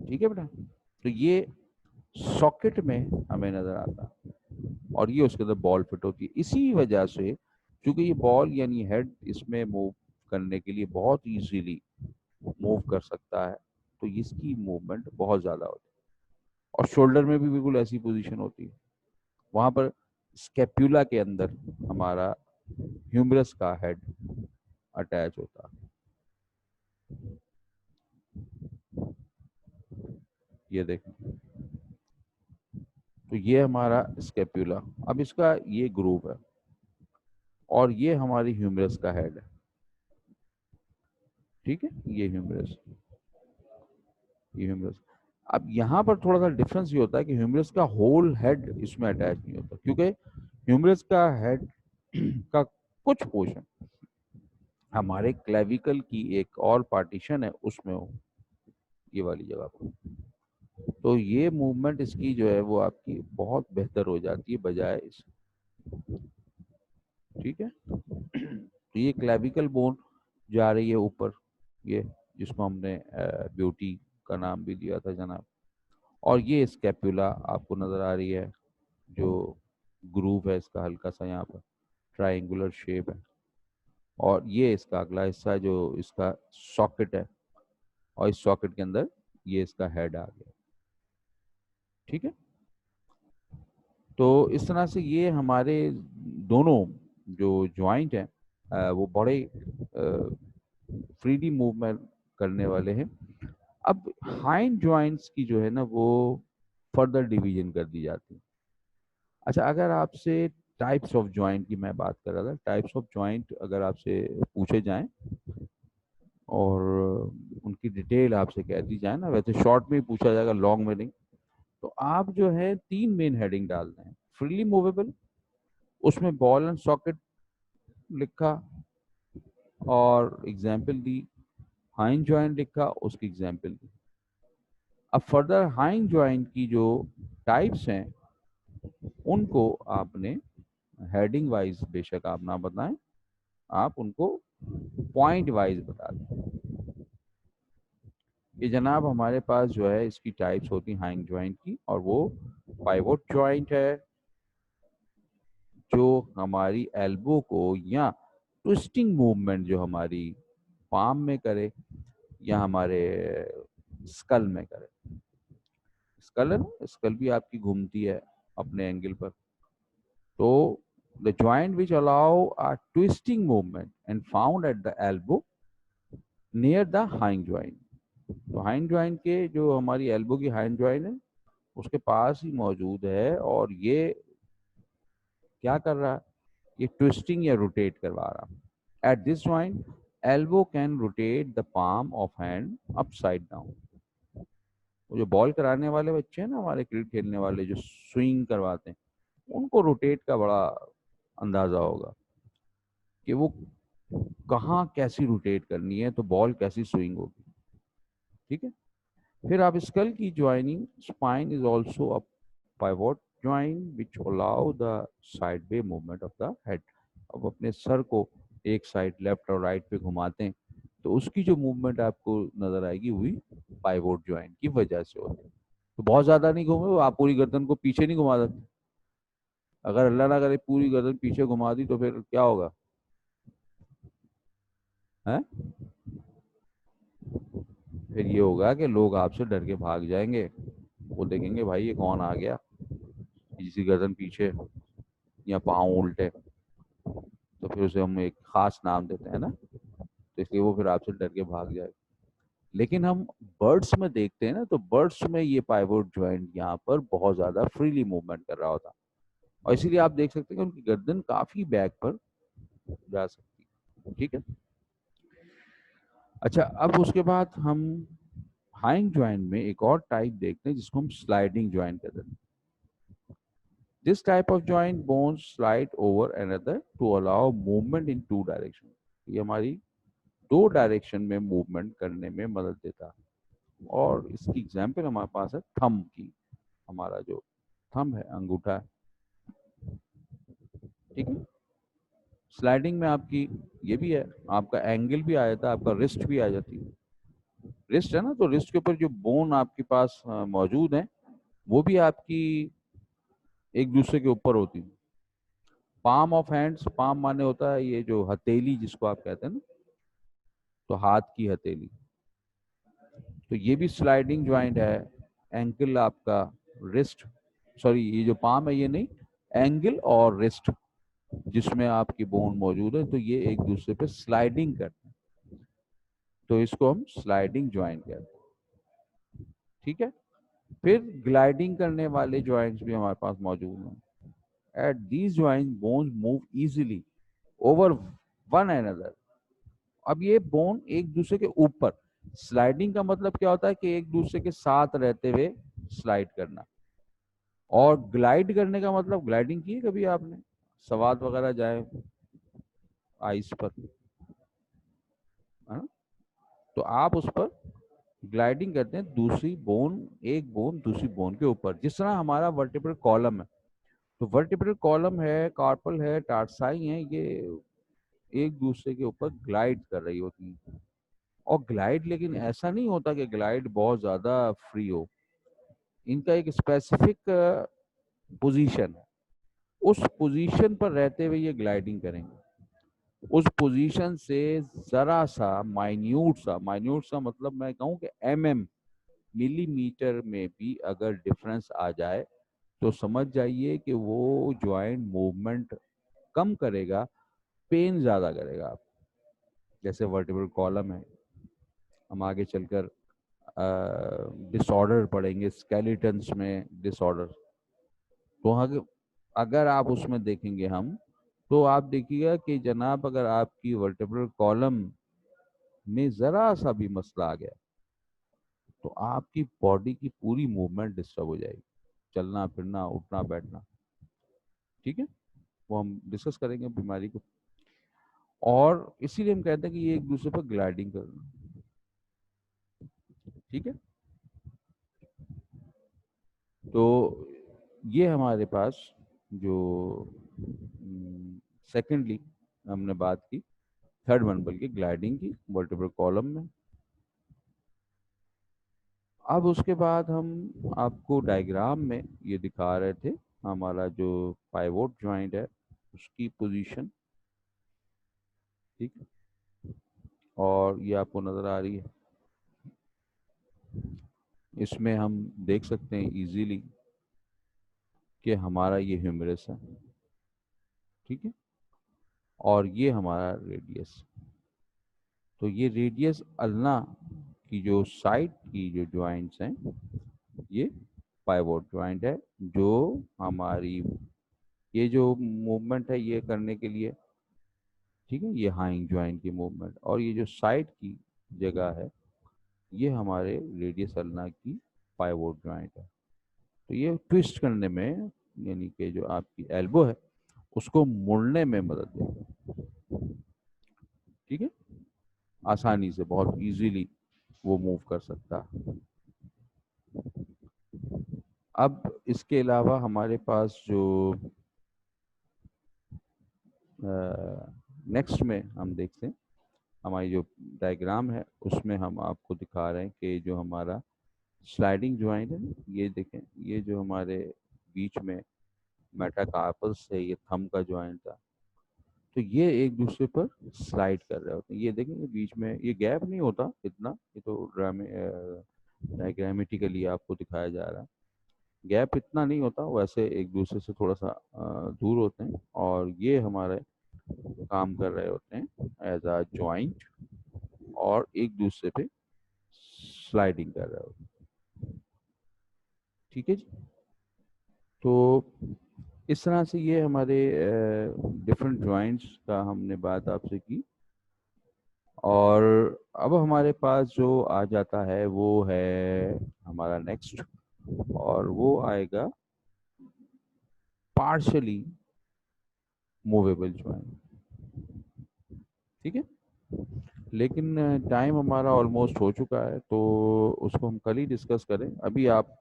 ठीक है बेटा? तो ये सॉकेट में हमें नजर आता है, और ये उसके अंदर बॉल फिट होती है। इसी वजह से क्योंकि ये बॉल यानी हेड इसमें मूव करने के लिए बहुत इजीली मूव कर सकता है, तो इसकी मूवमेंट बहुत ज्यादा होती है। और शोल्डर में भी बिल्कुल ऐसी पोजीशन होती है, वहां पर स्केप्यूला के अंदर हमारा ह्यूमरस का हेड अटैच होता है। ये देखें, तो ये हमारा स्केप्यूला, अब इसका ये ग्रूव है, और ये हमारी ह्यूमरस का हेड है, ठीक है। ये ह्यूमरस, ये ह्यूमरस। अब यहाँ पर थोड़ा सा डिफरेंस ये होता है कि ह्यूमरस का होल हेड इसमें अटैच नहीं होता, क्योंकि ह्यूमरस का हेड का कुछ पोर्शन हमारे क्लेविकल की एक और पार्टीशन है उसमें हो, ये वाली जगह पर। तो ये मूवमेंट इसकी जो है वो आपकी बहुत बेहतर हो जाती है बजाय इस, ठीक है। तो ये क्लेविकल बोन जा रही है ऊपर, ये जिसको हमने ब्यूटी का नाम भी दिया था जनाब। और ये स्कैपुला आपको नजर आ रही है, जो ग्रूव है इसका हल्का सा यहाँ पर ट्रायंगुलर शेप है। और ये इसका अगला हिस्सा जो इसका सॉकेट है, और इस सॉकेट के अंदर ये इसका हेड आ गया, ठीक है। तो इस तरह से ये हमारे दोनों जो ज्वाइंट हैं वो बड़े फ्रीली मूवमेंट करने वाले हैं। अब हाइंड ज्वाइंट्स की जो है ना वो फर्दर डिवीजन कर दी जाती है। अच्छा, अगर आपसे टाइप्स ऑफ ज्वाइंट की मैं बात कर रहा था, टाइप्स ऑफ ज्वाइंट अगर आपसे पूछे जाएं और उनकी डिटेल आपसे कह दी जाए ना, वैसे शॉर्ट में ही पूछा जाएगा, लॉन्ग में नहीं, तो आप जो है 3 मेन हेडिंग डाल दें। फ्रीली मूवेबल, उसमें बॉल एंड सॉकेट लिखा और एग्जाम्पल दी, हाइंड ज्वाइंट लिखा, उसकी एग्जाम्पल दी। अब फर्दर हाइंड ज्वाइंट की जो टाइप्स हैं उनको आपने हेडिंग वाइज बेशक आप ना बताएं, आप उनको पॉइंट वाइज बता दें कि जनाब हमारे पास जो है इसकी टाइप्स होती हैं हैंग जॉइंट की, और वो पाइवोट जॉइंट है जो हमारी एल्बो को या ट्विस्टिंग मूवमेंट जो हमारी पाम में करे या हमारे स्कल में करे। स्कल है ना, स्कल भी आपकी घूमती है अपने एंगल पर। तो the joint which allow a twisting movement and found at the elbow near the hind joint. तो हाइंड जॉइंट के जो हमारी एल्बो की हाइंड जॉइंट है उसके पास ही मौजूद है, और ये क्या कर रहा है, ये ट्विस्टिंग या रोटेट करवा रहा है। At this joint elbow can rotate the palm of hand upside down. वो जो बॉल कराने वाले बच्चे हैं ना हमारे, क्रिकेट खेलने वाले जो स्विंग करवाते हैं, उनको रोटेट का बड़ा अंदाजा होगा कि वो कहाँ कैसी रोटेट करनी है तो बॉल कैसी स्विंग होगी। ठीक है। फिर आप स्कल की joining spine is also a pivot join which allow the side way movement of the head. अब अपने सर को एक साइड लेफ्ट और राइट पे घुमाते हैं तो उसकी जो मूवमेंट आपको नजर आएगी वही पाइवोट ज्वाइन की वजह से होती है। तो बहुत ज्यादा नहीं घूमे, आप पूरी गर्दन को पीछे नहीं घुमा सकते। अगर अल्लाह ना करे पूरी गर्दन पीछे घुमा दी तो फिर क्या होगा है? फिर ये होगा कि लोग आपसे डर के भाग जाएंगे, वो देखेंगे भाई ये कौन आ गया, किसी गर्दन पीछे या पाँव उल्टे, तो फिर उसे हम एक खास नाम देते हैं ना, तो इसलिए वो फिर आपसे डर के भाग जाए। लेकिन हम बर्ड्स में देखते हैं ना, तो बर्ड्स में ये पाइवोट ज्वाइंट यहाँ पर बहुत ज्यादा फ्रीली मूवमेंट कर रहा होता, और इसीलिए आप देख सकते हैं कि उनकी गर्दन काफी बैक पर जा सकती है। ठीक है। अच्छा, अब उसके बाद हम हाइंड ज्वाइंट में एक और टाइप देखते हैं जिसको हम स्लाइडिंग ज्वाइंट कहते हैं। This type of joint bones slide over another to allow movement in two direction. ये हमारी दो डायरेक्शन में मूवमेंट करने में मदद देता है, और इसकी एग्जांपल हमारे पास है थंब की। हमारा जो थंब है, अंगूठा है, ठीक है। स्लाइडिंग में आपकी ये भी है, आपका एंगल भी आ जाता है, आपका रिस्ट भी आ जाती है। रिस्ट है ना, तो रिस्ट के ऊपर जो बोन आपके पास मौजूद है वो भी आपकी एक दूसरे के ऊपर होती है। पाम ऑफ हैंड्स, पाम माने होता है ये जो हथेली जिसको आप कहते हैं ना, तो हाथ की हथेली, तो ये भी स्लाइडिंग ज्वाइंट है। एंकल आपका, रिस्ट, सॉरी ये जो पाम है ये नहीं, एंगल और रिस्ट जिसमें आपकी बोन मौजूद है, तो ये एक दूसरे पे स्लाइडिंग करते हैं, तो इसको हम स्लाइडिंग ज्वाइंट कहते हैं। ठीक है। फिर ग्लाइडिंग करने वाले ज्वाइंट्स भी हमारे पास मौजूद हैं। At these joint bones move easily over one another. अब ये बोन एक दूसरे के ऊपर, स्लाइडिंग का मतलब क्या होता है कि एक दूसरे के साथ रहते हुए स्लाइड करना, और ग्लाइड करने का मतलब, ग्लाइडिंग की है कभी आपने, सवाद वगैरह जाए आइस पर, है ना, तो आप उस पर ग्लाइडिंग करते हैं, दूसरी बोन, एक बोन दूसरी बोन के ऊपर, जिस तरह हमारा वर्टिब्रल कॉलम है। तो वर्टिब्रल कॉलम है, कार्पल है, टार्साई है, ये एक दूसरे के ऊपर ग्लाइड कर रही होती है। और ग्लाइड, लेकिन ऐसा नहीं होता कि ग्लाइड बहुत ज्यादा फ्री हो, इनका एक स्पेसिफिक पोजीशन है, उस पोजीशन पर रहते हुए ये ग्लाइडिंग करेंगे। उस पोजीशन से जरा सा माइन्यूट सा मतलब मैं कहूँ कि मिलीमीटर में भी अगर डिफरेंस आ जाए तो समझ जाइए कि वो ज्वाइंट मूवमेंट कम करेगा, पेन ज्यादा करेगा आप। जैसे वर्टिब्रल कॉलम है, हम आगे चलकर डिसऑर्डर पढ़ेंगे, स्केलेटन्स में डिसऑर्डर, तो अगर आप उसमें देखेंगे हम, तो आप देखिएगा कि जनाब अगर आपकी वर्टेब्रल कॉलम में जरा सा भी मसला आ गया तो आपकी बॉडी की पूरी मूवमेंट डिस्टर्ब हो जाएगी, चलना फिरना उठना बैठना। ठीक है, वो हम डिस्कस करेंगे बीमारी को, और इसीलिए हम कहते हैं कि ये एक दूसरे पर ग्लाइडिंग करना। ठीक है। तो ये हमारे पास जो सेकेंडली हमने बात की थर्ड वन बल्कि ग्लाइडिंग की वर्टिब्रल कॉलम में। अब उसके बाद हम आपको डायग्राम में ये दिखा रहे थे हमारा जो पाइवोट जॉइंट है उसकी पोजीशन, ठीक है, और ये आपको नजर आ रही है। इसमें हम देख सकते हैं इजीली कि हमारा ये ह्यूमरस है, ठीक है, और ये हमारा रेडियस। तो ये रेडियस अल्ना की जो साइड की जो जॉइंट्स हैं ये पाइवोट जॉइंट है, जो हमारी ये जो मूवमेंट है ये करने के लिए, ठीक है, ये हाइंग जॉइंट की मूवमेंट, और ये जो साइड की जगह है ये हमारे रेडियस अल्ना की पाइवोट जॉइंट है। तो ये ट्विस्ट करने में, यानी कि जो आपकी एल्बो है उसको मुड़ने में मदद देगा, ठीक है, आसानी से बहुत इजीली वो मूव कर सकता है। अब इसके अलावा हमारे पास जो नेक्स्ट में हम देखते हैं हमारी जो डायग्राम है उसमें हम आपको दिखा रहे हैं कि जो हमारा स्लाइडिंग ज्वाइंट है, ये देखें, ये जो हमारे बीच में मेटाकार्पल से ये थंब का ज्वाइंट था, तो ये एक दूसरे पर स्लाइड कर रहे होते हैं। ये देखें, ये बीच में ये गैप नहीं होता इतना, ये तो डायग्रामेटिकली आपको दिखाया जा रहा है, गैप इतना नहीं होता, वैसे एक दूसरे से थोड़ा सा दूर होते हैं, और ये हमारे काम कर रहे होते हैं एज अ जॉइंट, और एक दूसरे पे स्लाइडिंग कर रहे होते हैं, ठीक है जी। तो इस तरह से ये हमारे डिफरेंट जॉइंट्स का हमने बात आपसे की, और अब हमारे पास जो आ जाता है वो है हमारा नेक्स्ट, और वो आएगा पार्शली मूवेबल जॉइंट, ठीक है। लेकिन टाइम हमारा ऑलमोस्ट हो चुका है, तो उसको हम कल ही डिस्कस करें। अभी आप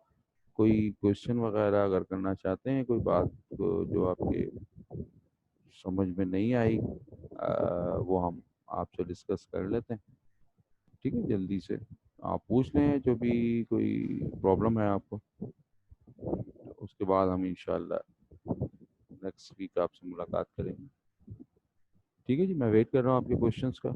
कोई क्वेश्चन वगैरह अगर करना चाहते हैं, कोई बात जो आपके समझ में नहीं आई, वो हम आपसे डिस्कस कर लेते हैं, ठीक है, जल्दी से आप पूछ लें जो भी कोई प्रॉब्लम है आपको, उसके बाद हम इंशाल्लाह नेक्स्ट वीक आपसे मुलाकात करेंगे, ठीक है जी। मैं वेट कर रहा हूँ आपके क्वेश्चंस का।